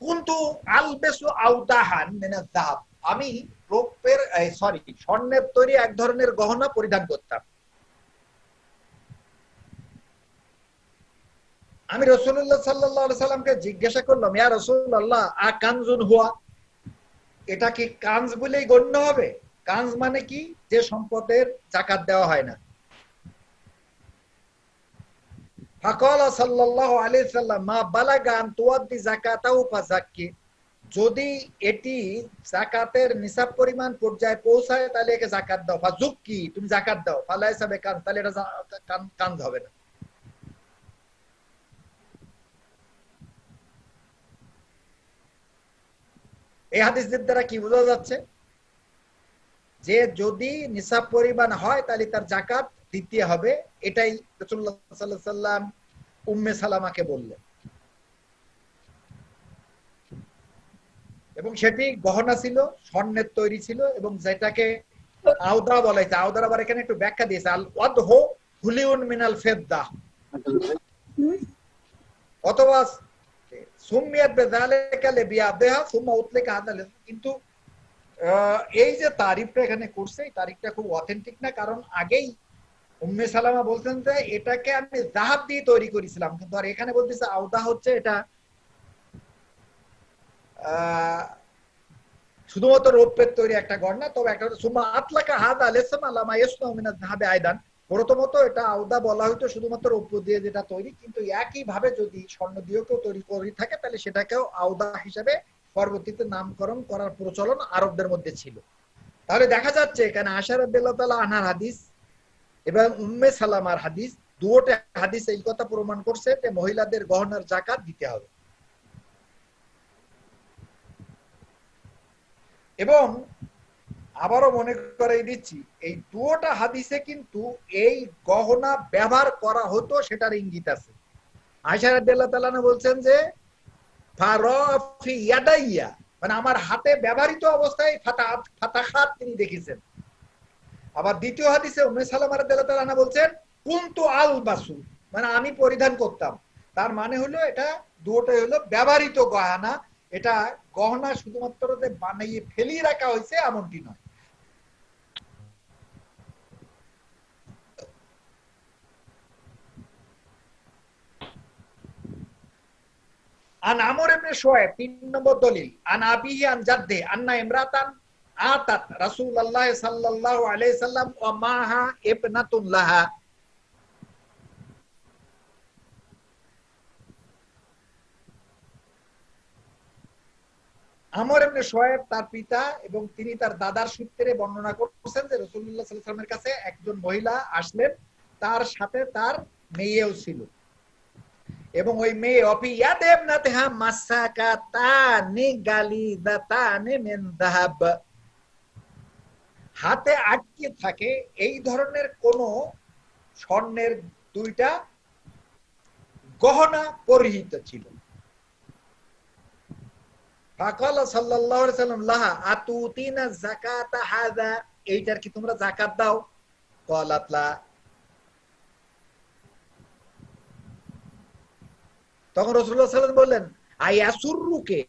Speaker 1: কুনতু আলবিসু আওদাহান মিনাজ যাহাব, আমি রৌপ্যের স্বর্ণের তৈরি এক ধরনের গহনা পরিধান করতাম। আমি রাসূলুল্লাহ সাল্লাল্লাহু আলাইহি সাল্লামকে জিজ্ঞাসা করলাম, ইয়া রাসূলুল্লাহ আকানজুন হুয়া, এটা কি কানজ বলেই গণ্য হবে? কানজ মানে কি? যে সম্পদের যাকাত দেওয়া হয় না। ফাকালা সাল্লাল্লাহু আলাইহি সাল্লাম মা বালাগা আন তুআদ্দি যাকাতাহু ফাযাক্কি, যদি এটি যাকাতের নিসাব পরিমাণ পর্যায়ে পৌঁছায় তাহলে একে যাকাত দাও। ফাযুক্কি, তুমি যাকাত দাও। ফালাইসা বিকান, তাহলে এটা কানজ হবে না। এই হাদিসের দ্বারা কি বোঝা যাচ্ছে? যে যদি নিসাব পরিমাণ হয় তাহলে তার যাকাত দিতে হবে। এটাই রাসূলুল্লাহ সাল্লাল্লাহু আলাইহি সাল্লাম উম্মে সালামাকে বললেন, এবং সেটি গহনা ছিল, স্বর্ণের তৈরি ছিল, এবং যেটাকে আওদা বলা হয়েছে। আওদার আবার এখানে একটু ব্যাখ্যা দিয়েছে, আল ওয়াদহু হুলিউন মিনাল ফিদ্দা, অথবা সুমিয়াত বিযালিকা লিবিয়াদিহা সুম্মা উতলিকা হাদা, কিন্তু এই যে তারিফটা এখানে করছে, এই তারিফটা খুব অথেন্টিক না। কারণ আগেই উম্মে সালামা বলছেন যে এটাকে আমি যাহাব দিয়ে তৈরি করেছিলাম, কিন্তু আর এখানে বলতেছে আওদা হচ্ছে এটা শুধুমাত্র রৌপ্যের তৈরি একটা গহনা। তবে একটা সুম্মা আতলাকা হাদা লিসমা লামা ইয়াসনাউ মিনাজ যাহাবি আয়দান, প্রথমত এটা আওদা বলা হয়তো শুধুমাত্র রৌপ্য দিয়ে যেটা তৈরি, কিন্তু একই ভাবে যদি স্বর্ণ দিয়েও কেউ তৈরি করে থাকে তাহলে সেটাকেও আওদা হিসেবে পরবর্তীতে নামকরণ করার প্রচলন আরবদের মধ্যে ছিল। তাহলে দেখা যাচ্ছে এখানে আয়েশা রাদিয়াল্লাহু তাআলা আনহার হাদিস এবং উম্মে সালামার হাদিস, দুটো হাদিস এই কথা প্রমাণ করছে যে মহিলাদের গহনার যাকাত দিতে হবে। এবং আবারও মনে করাই দিচ্ছি, এই দুটো হাদিসে কিন্তু এই গহনা ব্যবহার করা হতো সেটার ইঙ্গিত আছে। আয়েশা রাদিয়াল্লাহু তাআলা বলছেন যে ফারাফি ইয়াদাইয়া, মানে আমার হাতে ব্যবহৃত অবস্থায় ফাতাখাত তিনি দেখেছেন। আবার দ্বিতীয় হাদিসে উম্মে সালামা রাদিয়াল্লাহু তাআলা বলছেন কুনতু আলবাসু, মানে আমি পরিধান করতাম। তার মানে হলো এটা দুটোই হলো ব্যবহৃত গহনা। এটা গহনা শুধুমাত্র যে বানিয়ে ফেলিয়ে রাখা হয়েছে এমনটি নয়। আন আমর ইবনে শুআয়ব ৩ নম্বর দলিল, আন আবিহি আন জাদ্দি আন্না ইমরাতান আতাত রাসূলুল্লাহ সাল্লাল্লাহু আলাইহি সাল্লাম ওয়া মাহা ইবনাতুন লাহা। আমর ইবনে শুআয়ব তার পিতা এবং তিনি তার দাদার সূত্রে বর্ণনা করছেন যে রাসূলুল্লাহ সাল্লাল্লাহু আলাইহি ওয়াসাল্লামের কাছে একজন মহিলা আসলেন, তার সাথে তার মেয়েও ছিল, এবং ওই মেয়ে অফিয়াত ইবনাতিহা মাসাকাতানি গালিদাতানি মিন যাহাব, হাতে আটকে থাকে এই ধরনের কোন স্বর্ণের দুইটা গহনা পরিহিত ছিল। ফাকালা সাল্লাল্লাহু আলাইহি সাল্লাম লাহা আতুতিনা যাকাতা হাযা, এইটার কি তোমরা যাকাত দাও? ক্বালাত লা, তখন রাসূলুল্লাহ সাল্লাল্লাহু আলাইহি ওয়াসাল্লাম বললেন আয়াসুররুকে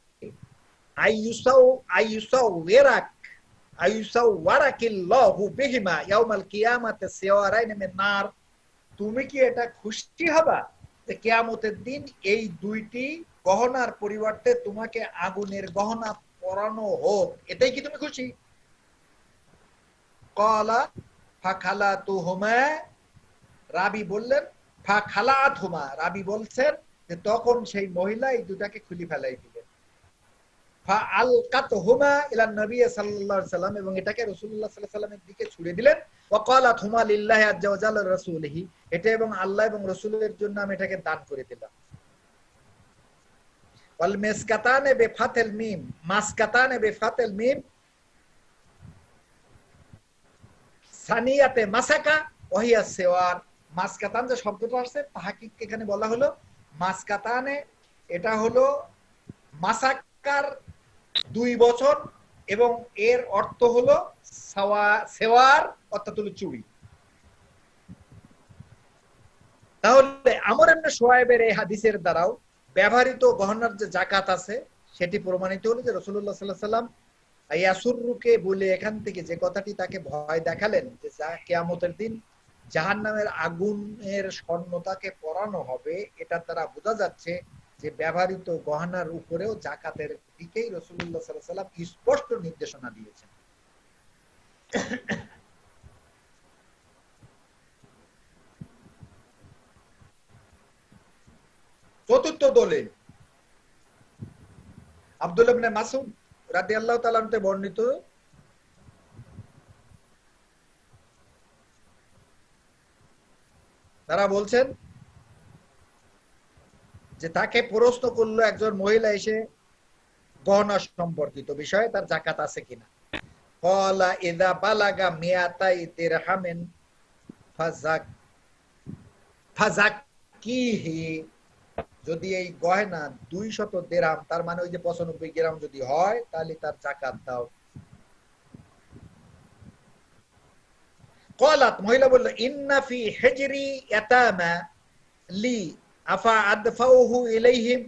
Speaker 1: আইয়ুসাওয়ারাকিল্লাহু বিহিমা ইয়াউমাল কিয়ামাতি সিওয়ারাইন মিন নার, তুমি কি এটা খুশি হবা যে কিয়ামতের দিন এই দুইটি গহনার পরিবর্তে তোমাকে আগুনের গহনা পরানো হোক, এটাই কি তুমি খুশি? ক্বালা ফাখালাতুহুমা, রাবি বললেন ফাখালাতহুমা, রাবি বলছেন যে তখন সেই মহিলা এই দুটাকে খুলে ফেলাই দিলেন। ফাআলকাতহুমা ইলা নবী সাল্লাল্লাহু আলাইহি সাল্লাম, এবং এটাকে রাসূলুল্লাহ সাল্লাল্লাহু আলাইহি সাল্লামের দিকে ছুড়ে দিলেন। ওয়া ক্বালাতহুমা লিল্লাহি আযজা ওয়া জাল্লা রাসূলিহি, এটা এবং আল্লাহ এবং রাসূলের জন্য আমি এটাকে দান করে দিলাম। ওয়াল মিসকাতানে বিফাতিল মিম, মাসকাতানে বিফাতিল মিম সানিয়াতে মাসাকা ওয়া হিয়া সিওয়ার মাসকাতান যে শব্দটা আসছে তাহকিক এখানে বলা হলো মাসকাতানে, এটা হলো মাসাক্কার 2 বছর এবং এর অর্থ হলো সেওয়ার অর্থাৎ হলো চুরি। তাহলে আমর ইবনে শুআয়বের এই হাদিসের দ্বারাও ব্যবহৃত গহনার যে যাকাত আছে সেটি প্রমাণিত হলো যে রাসূলুল্লাহ সাল্লাল্লাহু আলাইহি ওয়াসাল্লাম ইয়াসুররুকে বলে এখান থেকে যে কথাটি তাকে ভয় দেখালেন যে কিয়ামতের দিন জাহান্নামের আগুনের স্বর্ণ তাকে পরানো হবে, এটার দ্বারা বোঝা যাচ্ছে যে ব্যবহৃত গহনার উপরেও যাকাতের দিকেই রাসূলুল্লাহ সাল্লাল্লাহু আলাইহি ওয়াসাল্লাম স্পষ্ট নির্দেশনা দিয়েছেন। চতুর্থ দলিল আব্দুল্লাহ ইবনে মাসউদ রাদিয়াল্লাহু তাআলা আনহু বর্ণিত, তারা বলছেন যে তাকে প্রশ্ন করলো একজন মহিলা এসে গহনা সম্পর্কিত বিষয়ে তার যাকাত আছে কিনা। ক্বালা ইযা বালাগা মিয়াতাই দিরহামিন ফাযাক্কিহি, যদি এই গয়না 200 দিরহাম তার মানে ওই যে 95 গ্রাম যদি হয় তাহলে তার যাকাত দাও। ক্বালাত, মহিলা বলল, ইন্না ফি হিজরি ইয়াতামা লি আফা আদফাউহু ইলাইহিম,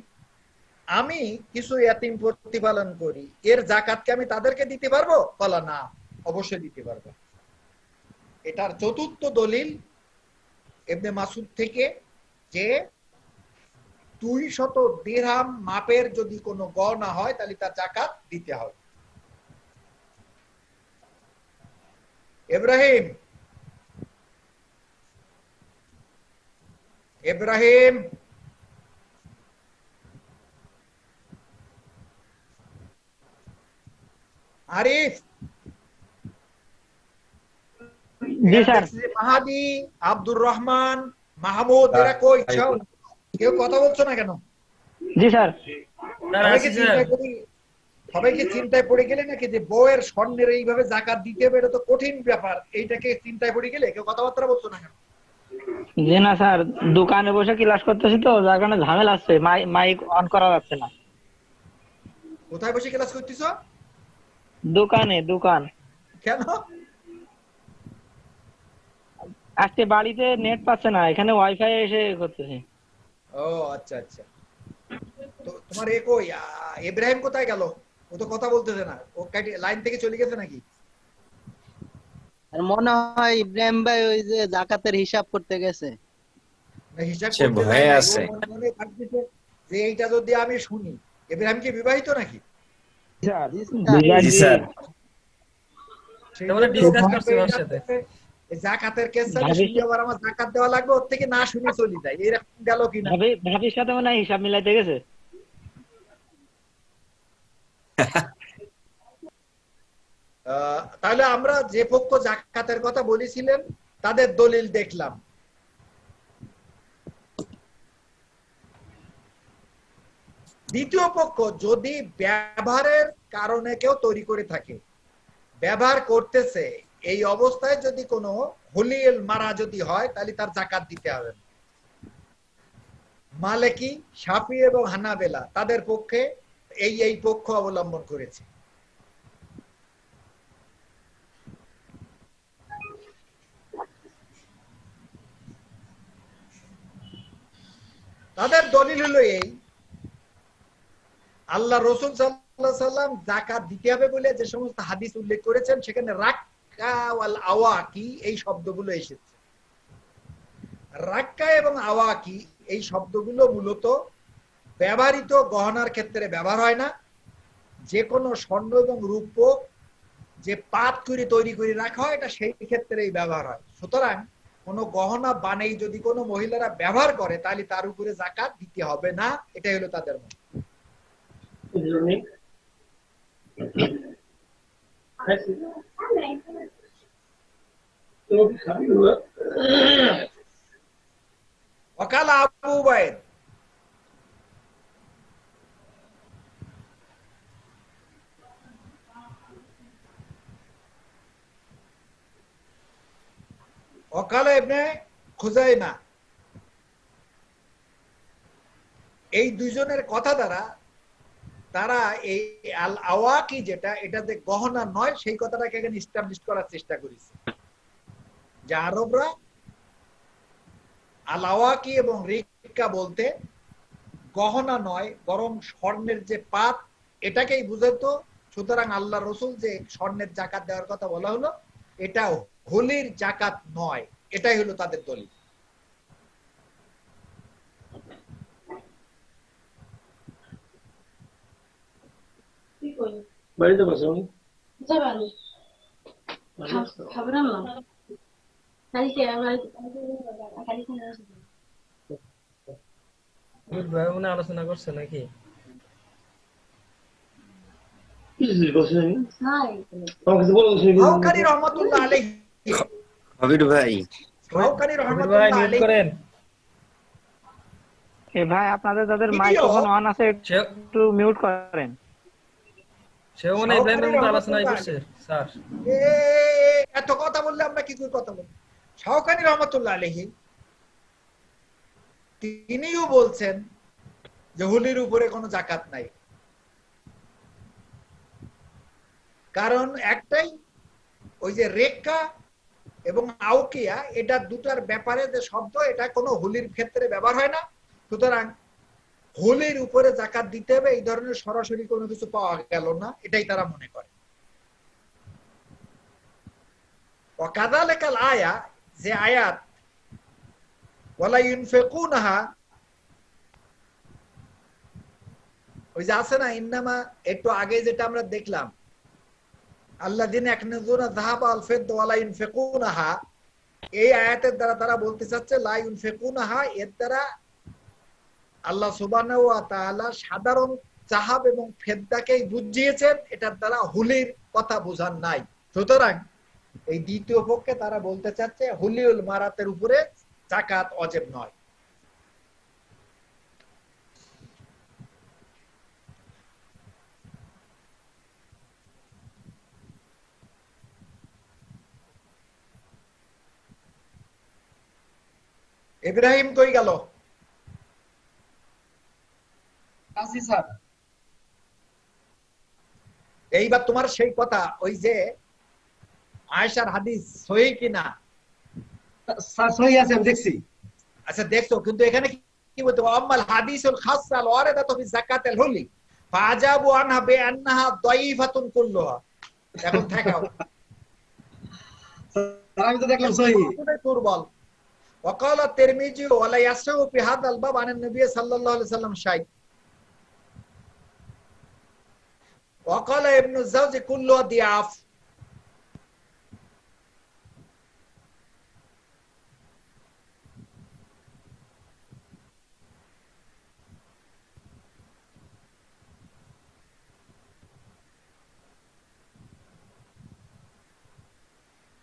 Speaker 1: আমি কিছু ইয়াতিম প্রতিপালন করি, এর যাকাত কি আমি তাদেরকে দিতে পারবো? বলা না, অবশ্যই দিতে পারবো। এটার চতুর্থ দলিল ইবনে মাসউদ থেকে যে 200 দিরহাম মাপের যদি কোনো গহনা হয় তাহলে তার যাকাত দিতে হবে। ইব্রাহিম ইব্রাহিম আরিফ,
Speaker 3: জি স্যার।
Speaker 1: মাহাদি, আব্দুর রহমান, মাহমুদ, এরা কই? কেউ কথা বলছো না কেন?
Speaker 3: জি স্যার।
Speaker 1: সবাইকে চিন্তায় পড়ে গেলে নাকি যে বউয়ের স্বর্ণের এইভাবে যাকাত দিতে হবে, এটা তো কঠিন ব্যাপার, এইটাকে চিন্তায় পড়ে গেলে কেউ কথাবার্তা বলছো না কেন?
Speaker 3: জি না স্যার, দোকানে বসে ক্লাস করতেছি তো, যার কারণে ঝামেলা আছে, মাইক অন করা যাচ্ছে না।
Speaker 1: কোথায় বসে ক্লাস করতেছো?
Speaker 3: দোকান।
Speaker 1: কেন?
Speaker 3: আজকে বাড়িতে নেট পাচ্ছে না, এখানে ওয়াইফাই এসে করতেছি।
Speaker 1: ও আচ্ছা আচ্ছা। তো তোমার এ কই, ইব্রাহিম কোথায় গেল? ও তো কথা বলতেছে না, ও লাইন থেকে চলে গেছে নাকি?
Speaker 5: আর মনে হয় ইব্রাহিম ভাই ওই যে যাকাতের হিসাব করতে গেছে।
Speaker 1: না, হিসাব
Speaker 6: সে
Speaker 1: করতে
Speaker 6: ভয়ে
Speaker 1: যায় নাই, ও
Speaker 6: আছে।
Speaker 1: মনে মনে ভাবতেছে যে এইটা যদি আমি শুনি। ইব্রাহিম কি বিবাহিত নাকি?
Speaker 6: জি স্যার।
Speaker 1: সেই
Speaker 4: তোমরা
Speaker 1: জন্য
Speaker 4: ডিসকাস
Speaker 1: ভয়
Speaker 4: করছি
Speaker 1: পেয়ে
Speaker 4: ওর সাথে।
Speaker 1: যাচ্ছে, এই যাকাতের কেসটা
Speaker 3: ভাবি-
Speaker 1: শুনি আবার আমার যাকাত দেওয়া লাগবে, ওর থেকে না শুনে চলে যায়, এরকম গেল কিনা।
Speaker 3: ভাবির সাথে মনে হয় হিসাব মিলাইতে গেছে।
Speaker 1: তাহলে আমরা যে পক্ষ যাকাতের কথা বলেছিলেন তাদের দলিল দেখলাম। দ্বিতীয় পক্ষ যদি ব্যবহারের কারণে কেউ তৈরি করে থাকে, ব্যবহার করতেছে, এই অবস্থায় যদি কোনো হুলিল মারা যদি হয় তাহলে তার যাকাত দিতে হবে। মালিকি, শাফি এবং হানাবেলা তাদের পক্ষে এই পক্ষ অবলম্বন করেছে। তাদের দলিল হলো এই, আল্লাহ রসুল সাল্লাল্লাহু আলাইহি সাল্লাম যাকাত দিতে হবে বলে যে সমস্ত হাদিস উল্লেখ করেছেন সেখানে রাক্কা ওয়াল আওয়াকি এই শব্দগুলো এসেছে। রাক্কা এবং আওয়াকি এই শব্দগুলো মূলত ব্যবহৃত গহনার ক্ষেত্রে ব্যবহার হয় না, যে কোনো স্বর্ণ এবং রূপ যে পাত করে তৈরি করে রাখা হয় এটা সেই ক্ষেত্রেই ব্যবহার হয়। সুতরাং কোনো গহনা বানাই যদি কোনো মহিলারা ব্যবহার করে তাহলে তার উপরে যাকাত দিতে হবে না, এটাই হলো তাদের মত। وقال أبو عبيد وقال ابن খুজাইমা, এই দুইজনের কথা দ্বারা তারা এই আল আওয়াকি যেটা, এটা যে গহনা নয় সেই কথাটাকে এখানে ইস্টাবলিশ করার চেষ্টা করেছে, যে আরবরা আল আওয়াকি এবং রিক্কা বলতে গহনা নয় বরং স্বর্ণের যে পাত এটাকেই বুঝাতো। সুতরাং আল্লাহ রসুল যে স্বর্ণের জাকাত দেওয়ার কথা বলা হলো, এটা হোলির জাকাত নয়, এটাই হলো তাদের দলিল।
Speaker 2: বাড়িতে বসে আমি
Speaker 4: ভাই মনে হয় আলোচনা করছে নাকি?
Speaker 2: বসে আমি আমার কাছে বলো
Speaker 1: হাওকারী রহমাতুল্লাহ আলাইহি,
Speaker 7: হবির ভাই,
Speaker 1: হাওকারী
Speaker 4: আবির ভাই
Speaker 1: রহমাতুল্লাহ
Speaker 4: মিউট
Speaker 1: আলাইহি
Speaker 4: করেন।
Speaker 3: এ ভাই আপনাদের যাদের
Speaker 1: ভিডিও
Speaker 3: মাইক্রোফোন অন আছে
Speaker 4: সে-
Speaker 3: একটু মিউট করেন।
Speaker 4: সেও মনে হয় ইব্রাহিমের মতো
Speaker 1: হাওকারী
Speaker 4: আলোচনায়
Speaker 1: রহমাতুল্লাহ
Speaker 4: করছে স্যার।
Speaker 1: এ, এত কথা বললে আমরা কি করে কথা বলবো? শাওকানী রহমাতুল্লাহ আলাইহি তিনিও বলছেন যে হোলির উপরে কোনো জাকাত নাই, কারণ একটাই, ওই যে রেক্কা এবং আউকিয়া, এটা দুটার ব্যাপারে যে শব্দ, এটা কোনো হোলির ক্ষেত্রে ব্যবহার হয় না। সুতরাং হোলির উপরে জাকাত দিতে হবে এই ধরনের সরাসরি কোনো কিছু পাওয়া গেল না, এটাই তারা মনে করে। ওয়াকাযালিকাল আয়া, যে আয়াত ওয়ালা ইউনফিকুনাহা, ওই যে আছে না ইন্নামা, একটু আগে যেটা আমরা দেখলাম, আল্লাযিনা ইয়াকনিজুনা যাহাবা ওয়াল ফিদ্দা ওয়ালা ইউনফিকুনাহা, এই আয়াতের দ্বারা তারা বলতে চাচ্ছে লা ইউনফিকুনাহা, এর দ্বারা আল্লাহ সুবহানাহু ওয়া তাআলা সাধারণ যাহাব এবং ফেদ্দাকেই বুঝিয়েছেন, এটার দ্বারা হুলির কথা বোঝান নাই। সুতরাং এই দ্বিতীয় পক্ষে তারা বলতে চাচ্ছে হুলিউল মারাতের উপরে যাকাত ওয়াজিব নয়। ইব্রাহিম কই গেল?
Speaker 2: আসি স্যার।
Speaker 1: এইবার তোমার সেই কথা, ওই যে আয়েশার হাদিস সহি কিনা?
Speaker 2: স্যার সহি আছে, আমি দেখছি।
Speaker 1: আচ্ছা দেখছো, কিন্তু এখানে কি বলতে আম্মাল হাদিসুল খাসসাল ওয়ারিদাতু ফি যাকাতিল হুলি ফাজাবু আনহা বিআন্নাহা দাঈফাতুন কুল্লুহা। এখন থাকাও
Speaker 2: স্যার আমি তো দেখলাম সহি।
Speaker 1: দুর্বল। وقال الترمذي ولا يسوء في هذا الباب عن النبي صلى الله عليه وسلم شيء. وقال ابن الزوزي كلها ضعاف.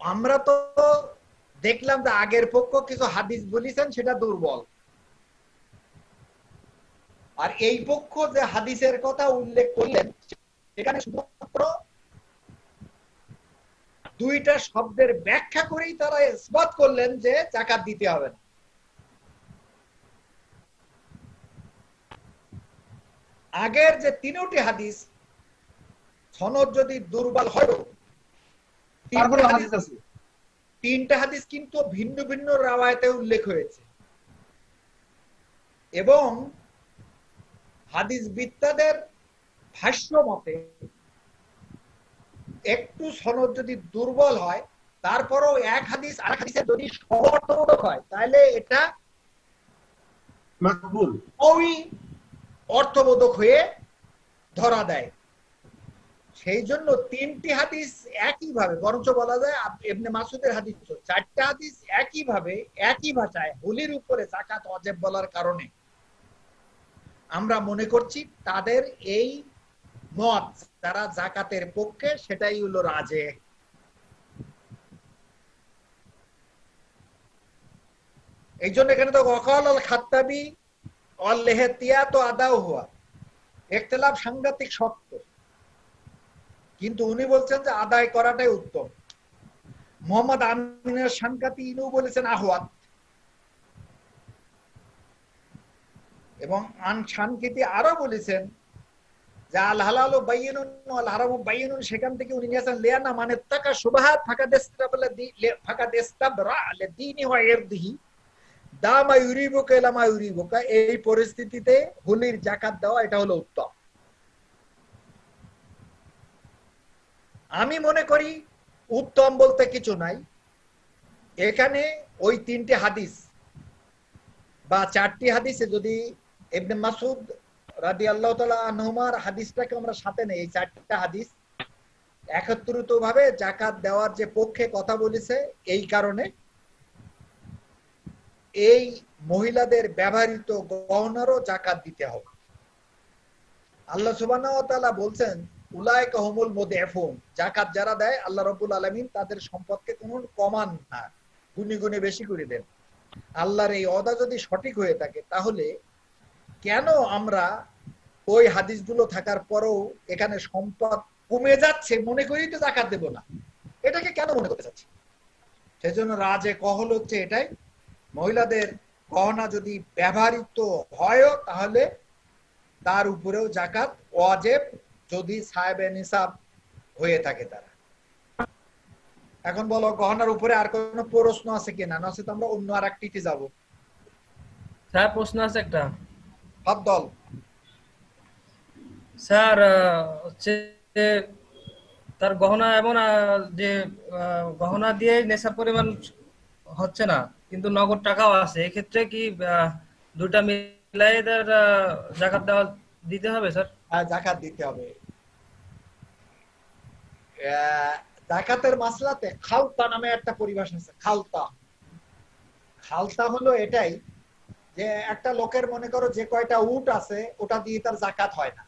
Speaker 1: আমরা তো দেখলাম যে আগের পক্ষ কিছু হাদিস বলেছেন সেটা দুর্বল, আর এই পক্ষ যে হাদিসের কথা উল্লেখ করলেন সেখানে শুধুমাত্র দুইটা শব্দের ব্যাখ্যা করেই তারা ইসবাত করলেন যে যাকাত দিতে হবে না। আগের যে তিনটি হাদিস সনদ যদি দুর্বল হয়,
Speaker 2: তারপরে হাদিস আছে,
Speaker 1: তিনটা হাদিস কিন্তু ভিন্ন ভিন্ন রাওয়ায়াতে উল্লেখ হয়েছে, এবং হাদিস বিদ্যাদের ভাষ্য মতে একটু সনদ যদি দুর্বল হয়, তারপরও এক হাদিস আর হাদিসের যদি সমর্থবোধক হয়, তাহলে এটা
Speaker 2: মাকবুল
Speaker 1: ওই অর্থবোধক হয়ে ধরা দেয়। সেই জন্য তিনটি হাদিস একইভাবে, বরঞ্চ বলা যায় ইবনে মাসউদের হাদিস, চারটা হাদিস একইভাবে একই ভাষায় হোলির উপরে যাকাত ওয়াজিব বলার কারণে আমরা মনে করছি তাদের এই মত যারা যাকাতের পক্ষে সেটাই হলো রাজে। এই জন্য এখানে তো ওয়াকাল আল খাত্তাবি ওয়াল লিহতিয়াত আদাউ হুয়া, ইখতিলাফ সাংঘাতিক শক্ত, কিন্তু উনি বলছেন যে আদায় করাটাই উত্তম। মোহাম্মদ আমিনের সাংঘাতি ইনু বলেছেন আহওয়াত, এবং আনসানকিতি আরো বলেছেন যে আল হালালু বাইয়িনুন ওয়াল হারামু বাইয়িনুন, সেখান থেকে উনি নিয়েছেন লিয়ানা মানে তাকা সুবহাত ফাকাদ ইস্তাবরা লিদীনি ওয়া ইরদিহি দামা ইউরিবুকা ইলামা ইউরিবুকা। এই পরিস্থিতিতে হুলির যাকাত দেওয়া এটা হলো উত্তম। আমি মনে করি উত্তম বলতে কিছু নাই, এখানে ওই 3টি হাদিস বা 4টি হাদিসে যদি ইবনে মাসউদ রাদিয়াল্লাহু তাআলা আনহুমার হাদিসটাকে আমরা সাথে নেই, এই 4টা হাদিস একত্রিতভাবে যাকাত দেওয়ার যে পক্ষে কথা বলেছে, এই কারণে এই মহিলাদের ব্যবহৃত গহনারও যাকাত দিতে হবে। আল্লাহ সুবহানাহু ওয়া তাআলা বলছেন উলাইকা হুমুল মুদিফুন, যাকাত যারা দেয় আল্লাহ রাব্বুল আলামিন তাদের সম্পদকে কোনো কমান না, গুণে গুণে বেশি করে দেন। আল্লাহর এই ওয়াদা যদি সঠিক হয়ে থাকে, তাহলে কেন আমরা ওই হাদিসগুলো থাকার পরেও এখানে সম্পদ কমে যাচ্ছে মনে করি তো যাকাত দেব না, এটাকে কেন মনে করতে চাচ্ছি? সেজন্য রাজে কহল হচ্ছে এটাই, মহিলাদের গহনা যদি ব্যবহৃত হয় তাহলে তার উপরেও যাকাত ওয়াজিব, যদি সাহেবে নিসাব হয়ে থাকে তারা। এখন বলো গহনার উপরে আর কোনো প্রশ্ন আছে কিনা, নয়তো আমরা অন্য আরেকটিতে যাব।
Speaker 4: স্যার প্রশ্ন আছে একটা।
Speaker 1: আব্দুল
Speaker 4: স্যার হচ্ছে যে তার গহনা এমন যে গহনা দিয়ে নেশা পরিমাণ হচ্ছে না, কিন্তু নগদ টাকাও আছে, এক্ষেত্রে কি দুটা মিলাই তার যাকাত দেওয়া দিতে হবে স্যার?
Speaker 1: যাকাত দিতে হবে। যাকাতের মাসলাতে খালতা নামে একটা পরিভাষা আছে। খালতা, খালতা হলো এটাই যে একটা লোকের মনে করো যে কয়টা উট আছে ওটা দিয়ে তার যাকাত হয় না,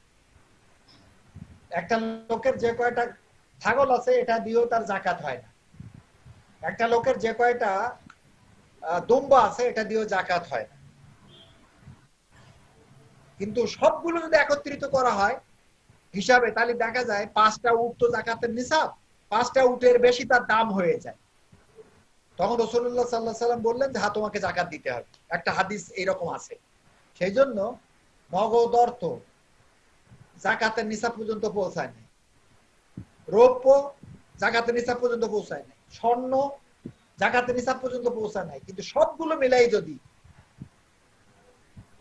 Speaker 1: একটা লোকের যে কয়টা ছাগল আছে এটা দিয়েও তার যাকাত হয় না, একটা লোকের যে কয়টা দুম্বা আছে এটা দিয়েও যাকাত হয় না। কিন্তু সবগুলো যদি একত্রিত করা হয় হিসাবে, তাহলে দেখা যায় 5টা উট তো যাকাতের নিসাব, 5টা উটের বেশি তার দাম হয়ে যায়। তখন রাসূলুল্লাহ সাল্লাল্লাহু আলাইহি ওয়াসাল্লাম বললেন যে হ্যাঁ তোমাকে যাকাত দিতে হবে। একটা হাদিস এইরকম আছে। সেই জন্য নগদ অর্থ যাকাতের নিসাব পর্যন্ত পৌঁছায় নাই, রৌপ্য যাকাতের নিসাব পর্যন্ত পৌঁছায় নাই, স্বর্ণ যাকাতের নিসাব পর্যন্ত পৌঁছায় নাই, কিন্তু সবগুলো মিলাই যদি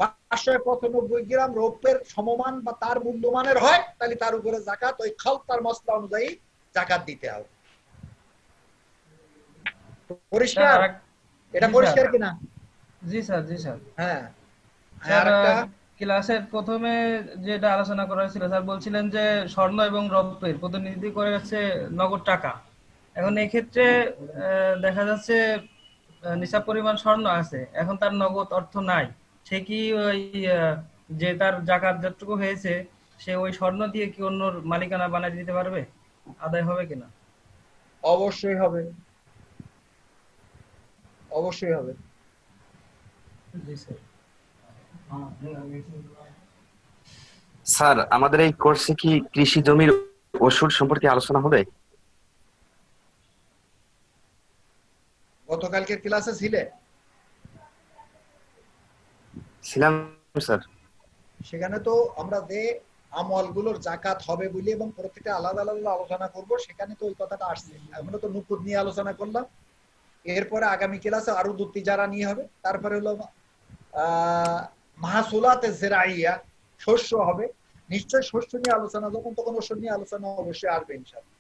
Speaker 1: 595 গ্রাম রৌপ্যের সমমান বা তার মূল্যমানের হয়, তাহলে তার উপরে যাকাত ওই খালতার মসলা অনুযায়ী যাকাত দিতে হবে। পরিষ্কার? এটা পরিষ্কার কিনা?
Speaker 4: জি স্যার, জি স্যার।
Speaker 1: হ্যাঁ।
Speaker 4: স্যার ক্লাসের প্রথমে যেটা আলোচনা করা হয়েছিল, স্যার বলছিলেন যে স্বর্ণ এবং রৌপ্যের প্রতিনিধি করে হচ্ছে নগদ টাকা। এখন এই ক্ষেত্রে দেখা যাচ্ছে নিসাব পরিমাণ স্বর্ণ আছে, এখন তার নগদ অর্থ নাই, সে কি ওই যে তার যাকাত যতটুকু হয়েছে সে ওই স্বর্ণ দিয়ে কি অন্য মালিকানা বানিয়ে দিতে পারবে? আদায় হবে কিনা?
Speaker 1: অবশ্যই হবে, অবশ্যই হবে।
Speaker 4: জি স্যার।
Speaker 7: স্যার আমাদের এই কোর্সে কি কৃষি জমির ওষুধ সম্পর্কে আলোচনা হবে?
Speaker 1: গতকালকের ক্লাসে ছিলে?
Speaker 7: ছিলাম স্যার।
Speaker 1: সেখানে তো আমরা যে আমলগুলোর যাকাত হবে বলি এবং প্রত্যেকটা আলাদা আলাদা আলোচনা করব, সেখানে তো ওই কথাটা আসছে। আমরা তো নুকুদ নিয়ে আলোচনা করলাম, এরপরে আগামী ক্লাসে আরো দুটি যারা নিয়ে হবে, তারপরে হলো মাহসুলাতে জেরাইয়া, শস্য হবে। নিশ্চয় শস্য নিয়ে আলোচনা, যখন তখন ওষুধ নিয়ে আলোচনা অবশ্যই আসবে ইনশাআল্লাহ।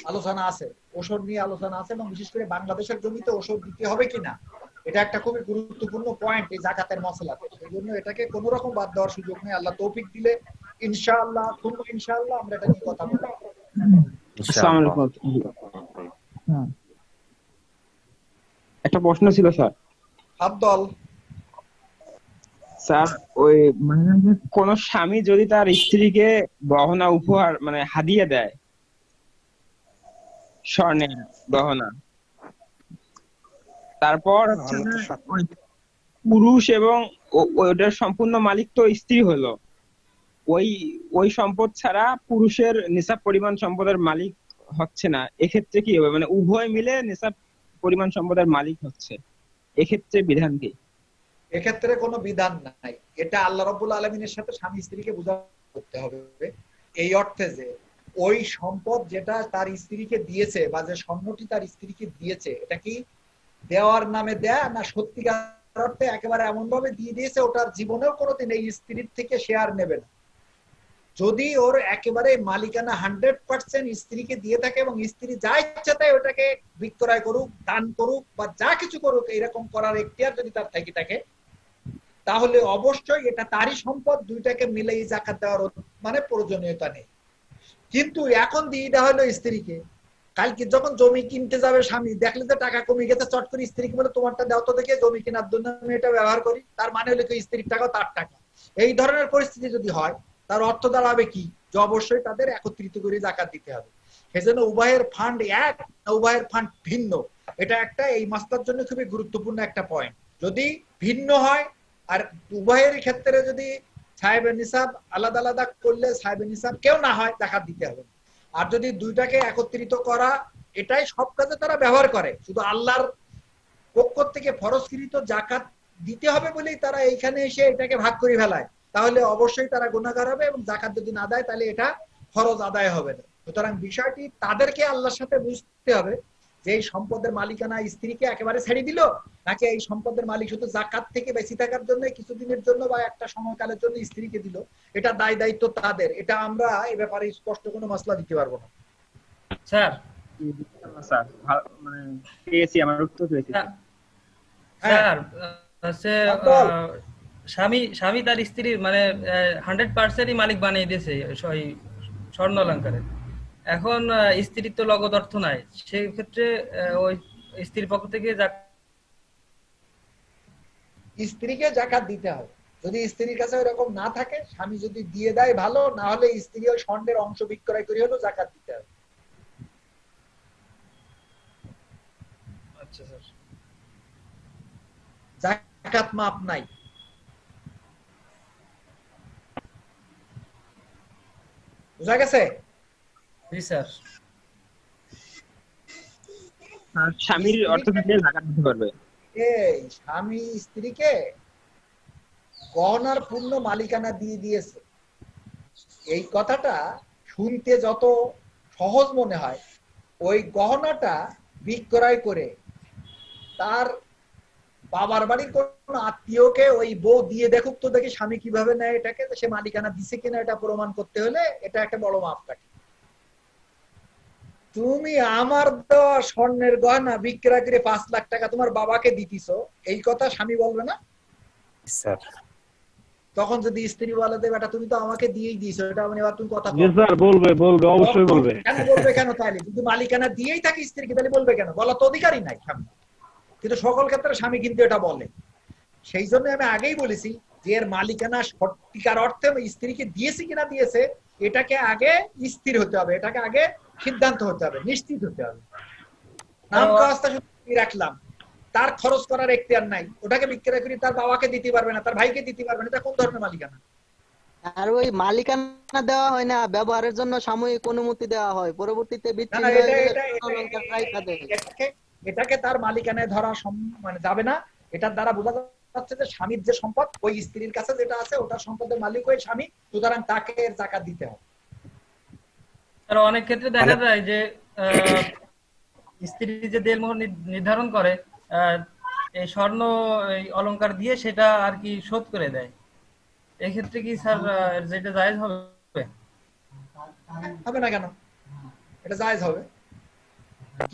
Speaker 1: আলোচনা আছে, ওষুধ নিয়ে আলোচনা আছে, এবং বিশেষ করে বাংলাদেশের জমিতে ওষুধ দিতে হবে কিনা এটা একটা খুবই গুরুত্বপূর্ণ পয়েন্ট এই যাকাতের মসলাতে। সেই জন্য এটাকে কোনো রকম বাদ দেওয়ার সুযোগ নেই। আল্লাহ তৌফিক দিলে ইনশাআল্লাহ ইনশাআল্লাহ আমরা এটা নিয়ে কথা বলবো।
Speaker 6: আসসালামু আলাইকুম। একটা প্রশ্ন ছিল স্যার।
Speaker 1: আব্দুল
Speaker 6: স্যার ওই কোন স্বামী যদি তার স্ত্রীকে গহনা উপহার মানে হাদিয়া দেয়, স্বর্ণের গহনা, তারপর ওই পুরুষ এবং ওটার সম্পূর্ণ মালিক তো স্ত্রী হলো, ওই ওই সম্পদ ছাড়া পুরুষের নিসাব পরিমাণ সম্পদের মালিক হচ্ছে না, এক্ষেত্রে কি হবে? মানে উভয় মিলে নিসাব পরিমাণ সম্পদের মালিক হচ্ছে, এক্ষেত্রে বিধান কি?
Speaker 1: এক্ষেত্রে কোনো বিধান নাই। এটা আল্লাহ রাব্বুল আলামিনের সাথে স্বামী স্ত্রীকে বুঝা করতে হবে, এই অর্থে যে ওই সম্পদ যেটা তার স্ত্রীকে দিয়েছে বা যে স্বর্ণটি তার স্ত্রীকে দিয়েছে, এটা কি দেওয়ার নামে দেয়া না সত্যিকার অর্থে একেবারে এমন ভাবে দিয়ে দিয়েছে ওটার জীবনেও কোনোদিন এই স্ত্রীর থেকে শেয়ার নেবে না। যদি ওর একেবারে মালিকানা 100% স্ত্রীকে দিয়ে থাকে এবং স্ত্রী যা ইচ্ছা তাই ওটাকে বিক্রয় করুক, দান করুক বা যা কিছু করুক, এরকম করার এখতিয়ার যদি তার থেকে থাকে, তাহলে অবশ্যই এটা তারই সম্পদ, দুইটাকে মিলেই জাকাত দেওয়ার মানে প্রয়োজনীয়তা নেই। কিন্তু এখন দিয়ে দেওয়া হলো স্ত্রীকে, কালকে যখন জমি কিনতে যাবে স্বামী, দেখলে যে টাকা কমে গেছে, চট করে স্ত্রীকে বলে তোমারটা দাও তো দেখে, জমি কেনার জন্য আমি এটা ব্যবহার করি, তার মানে হলো কি স্ত্রীর টাকা তার টাকা। এই ধরনের পরিস্থিতি যদি হয়, তার অর্থ দাঁড়াবে কি যে অবশ্যই তাদের একত্রিত করে জাকাত দিতে হবে। সেজন্য উভয়ের ফান্ড এক না উভয়ের ফান্ড ভিন্ন, এটা একটা এই মাসলার জন্য খুবই গুরুত্বপূর্ণ একটা পয়েন্ট। যদি ভিন্ন হয় আর উভয়ের ক্ষেত্রে যদি সাহেবে নিসাব আলাদা আলাদা করলে সাহেবে নিসাব কেউ না হয়, জাকাত দিতে হবে। আর যদি দুইটাকে একত্রিত করা, এটাই সব কাজে তারা ব্যবহার করে, শুধু আল্লাহর পক্ষ থেকে ফরজকৃত জাকাত দিতে হবে বলেই তারা এইখানে এসে এটাকে ভাগ করে ফেলায়, তাহলে অবশ্যই তারা গুনাহগার হবে এবং জাকাত যদি না দেয় তাহলে এটা ফরজ আদায় হবে না। সুতরাং বিষয়টি তাদেরকে আল্লাহর সাথে বুঝতে হবে যে এই সম্পদের মালিকানা স্ত্রীকে একেবারে ছেড়ে দিল, নাকি এই সম্পদের মালিক শুধু জাকাত থেকে বেঁচে থাকার জন্য কিছুদিনের জন্য বা একটা সময়কালের জন্য স্ত্রীকে দিল, এটা দায় দায়িত্ব তাদের। এটা আমরা এই ব্যাপারে স্পষ্ট কোনো মাসলা দিতে পারবো না।
Speaker 4: স্যার
Speaker 6: স্যার মানে পেয়েছি, আমার উত্তর পেয়েছি।
Speaker 4: স্যার হচ্ছে স্বামী তার স্ত্রীর মানে 100%ই মালিক বানিয়ে দিয়েছে ওই স্বর্ণ অলংকারে। এখন স্ত্রীর তো নগদ অর্থ নাই, সেই ক্ষেত্রে ওই স্ত্রীর পক্ষ থেকে
Speaker 1: স্ত্রীকে জাকাত দিতে হবে। যদি স্ত্রীর কাছে এরকম না থাকে, স্বামী যদি দিয়ে দেয় ভালো, না হলে স্ত্রী ওই স্বর্ণের অংশ বিক্রয় করে হলেও জাকাত দিতে হবে।
Speaker 4: আচ্ছা স্যার,
Speaker 1: জাকাত মাপ নাই। বুঝা গেছে?
Speaker 4: জি স্যার।
Speaker 6: স্বামীর অর্থ থেকে জাকাত দিতে পারবে।
Speaker 1: এই স্বামী স্ত্রীকে গহনার পূর্ণ মালিকানা দিয়ে দিয়েছে, এই কথাটা শুনতে যত সহজ মনে হয়, ওই গহনাটা বিক্রয় করে তার বাবার বাড়ির কোন আত্মীয়কে ওই বউ দিয়ে দেখুক তো দেখি স্বামী কিভাবে নেয় এটাকে, সে মালিকানা দিছে কিনা এটা প্রমাণ করতে হলে এটা একটা বড় মাপকাঠি। তুমি আমার দেওয়া স্বর্ণের গয়না বিক্রয় করে 5 লাখ টাকা তোমার বাবাকে দিতিস, এই কথা স্বামী বলবে না?
Speaker 7: স্যার
Speaker 1: তখন যদি স্ত্রী বলে দেবে এটা তুমি তো আমাকে দিয়েই দিয়েছো, এটা মানে এবার তুমি কথা
Speaker 8: বলবে, অবশ্যই বলবে।
Speaker 1: কেন বলবে? কেন তাইলে যদি মালিকানা দিয়েই থাকে স্ত্রীকে, তাহলে বলবে কেন? বলা তো অধিকারই নাই স্বামী, কিন্তু সকল ক্ষেত্রে স্বামী কিন্তু এটা বলে। সেই জন্য আমি আগেই বলেছি যে এর মালিকানা সত্যিকার অর্থে স্ত্রীকে দিয়েছে কিনা দিয়েছে, এটাকে আগে স্থির হতে হবে, এটাকে আগে সিদ্ধান্ত হতে হবে, নিশ্চিত হতে হবে। নাম কাজটা শুধু রাখলাম, তার খরচ করার এখতিয়ার নাই, ওটাকে বিক্রয় করে তার বাবাকে দিতে পারবে না, তার ভাইকে দিতে পারবে না, এটা কোন ধরনের মালিকানা?
Speaker 5: আর ওই মালিকানা দেওয়া হয় না, ব্যবহারের জন্য সাময়িক অনুমতি দেওয়া হয়, পরবর্তীতে বিচ্ছিন্ন হয়ে গেলে অলংকার রাইখা দেয়।
Speaker 1: এটাকে তার মালিকানায় ধরা মানে যাবে না। এটার দ্বারা বোঝা যাচ্ছে যে স্বামীর যে সম্পদ ওই স্ত্রীর কাছে যেটা আছে ওটার সম্পদের মালিক ওই স্বামী, সুতরাং তাকে এর জাকাত দিতে হবে।
Speaker 4: আর অনেক ক্ষেত্রে দেখা যায় যে স্ত্রী যে দেনমোহর নির্ধারণ করে এই স্বর্ণ এই অলংকার দিয়ে সেটা আর কি শোধ করে দেয়, এই ক্ষেত্রে কি স্যার যেটা জায়েজ হবে?
Speaker 1: হবে না কেন? এটা জায়েজ হবে।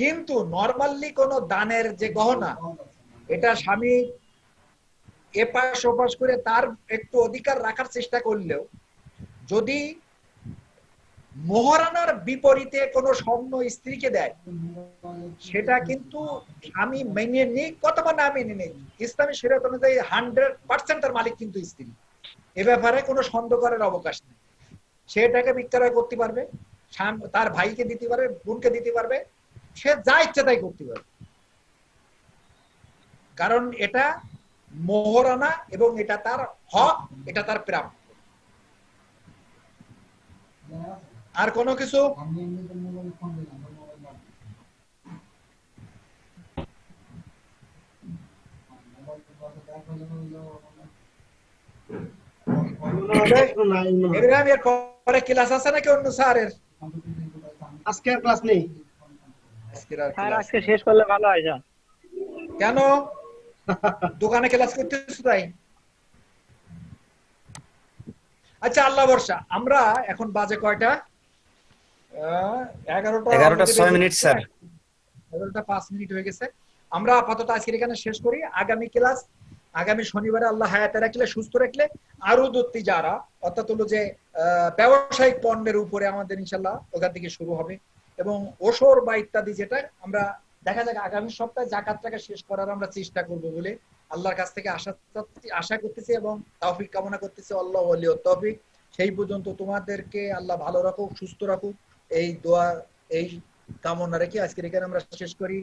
Speaker 1: কিন্তু নরমালি কোন দানের যে গহনা, এটা স্বামী এপাশ ওপাশ করে তার একটু অধিকার রাখার চেষ্টা করলেও যদি মোহরানার বিপরীতে কোন স্বর্ণ স্ত্রীকে দেয়, সেটা কিন্তু স্বামী মেনে নিক অথবা না মেনে নিক, ইসলামী শরীয়ত অনুযায়ী 100% তার মালিক কিন্তু স্ত্রী। এ ব্যাপারে কোনো সন্দেহ করার অবকাশ নেই। সেটাকে বিক্রয় করতে পারবে, তার ভাইকে দিতে পারবে, বোনকে দিতে পারবে, সে যা ইচ্ছা তাই করতে পারবে, কারণ এটা মোহরানা এবং এটা তার হক, এটা তার প্রাপ্য। আর কোনো কিছু? ইব্রাহিম এর পরে ক্লাস আছে নাকি অন্য স্যারের?
Speaker 2: আজকে আর ক্লাস নেই।
Speaker 1: আজকের আর
Speaker 3: স্যার
Speaker 1: ক্লাস
Speaker 3: আজকে শেষ করলে ভালো হয় স্যার।
Speaker 1: কেন? দোকানে ক্লাস করতেছো তাই? আচ্ছা আল্লাহ ভরসা। আমরা এখন বাজে কয়টা?
Speaker 7: 11টা 6 মিনিট স্যার।
Speaker 1: 11টা 5 মিনিট হয়ে গেছে। আমরা আপাতত আজকের এখানে শেষ করি। আগামী ক্লাস আগামী শনিবারে আল্লাহ হায়াতে রাখলে সুস্থ রাখলে আরো দত্তি যারা অর্থাৎ হলো যে ব্যবসায়িক পণ্যের উপরে আমাদের ইনশাল্লাহ ওখান থেকে শুরু হবে এবং ওসর বা ইত্যাদি যেটা আমরা দেখা যাক আগামী সপ্তাহে জাকাতটাকে শেষ করার আমরা চেষ্টা করব বলে আল্লাহর কাছ থেকে আশা করতেছি এবং তৌফিক কামনা করতেছি। আল্লাহ ওয়ালিউত তৌফিক। সেই পর্যন্ত তোমাদেরকে আল্লাহ ভালো রাখুক, সুস্থ রাখুক, এই দোয়া এই কামনা রেখে আজকের এখানে আমরা শেষ করি।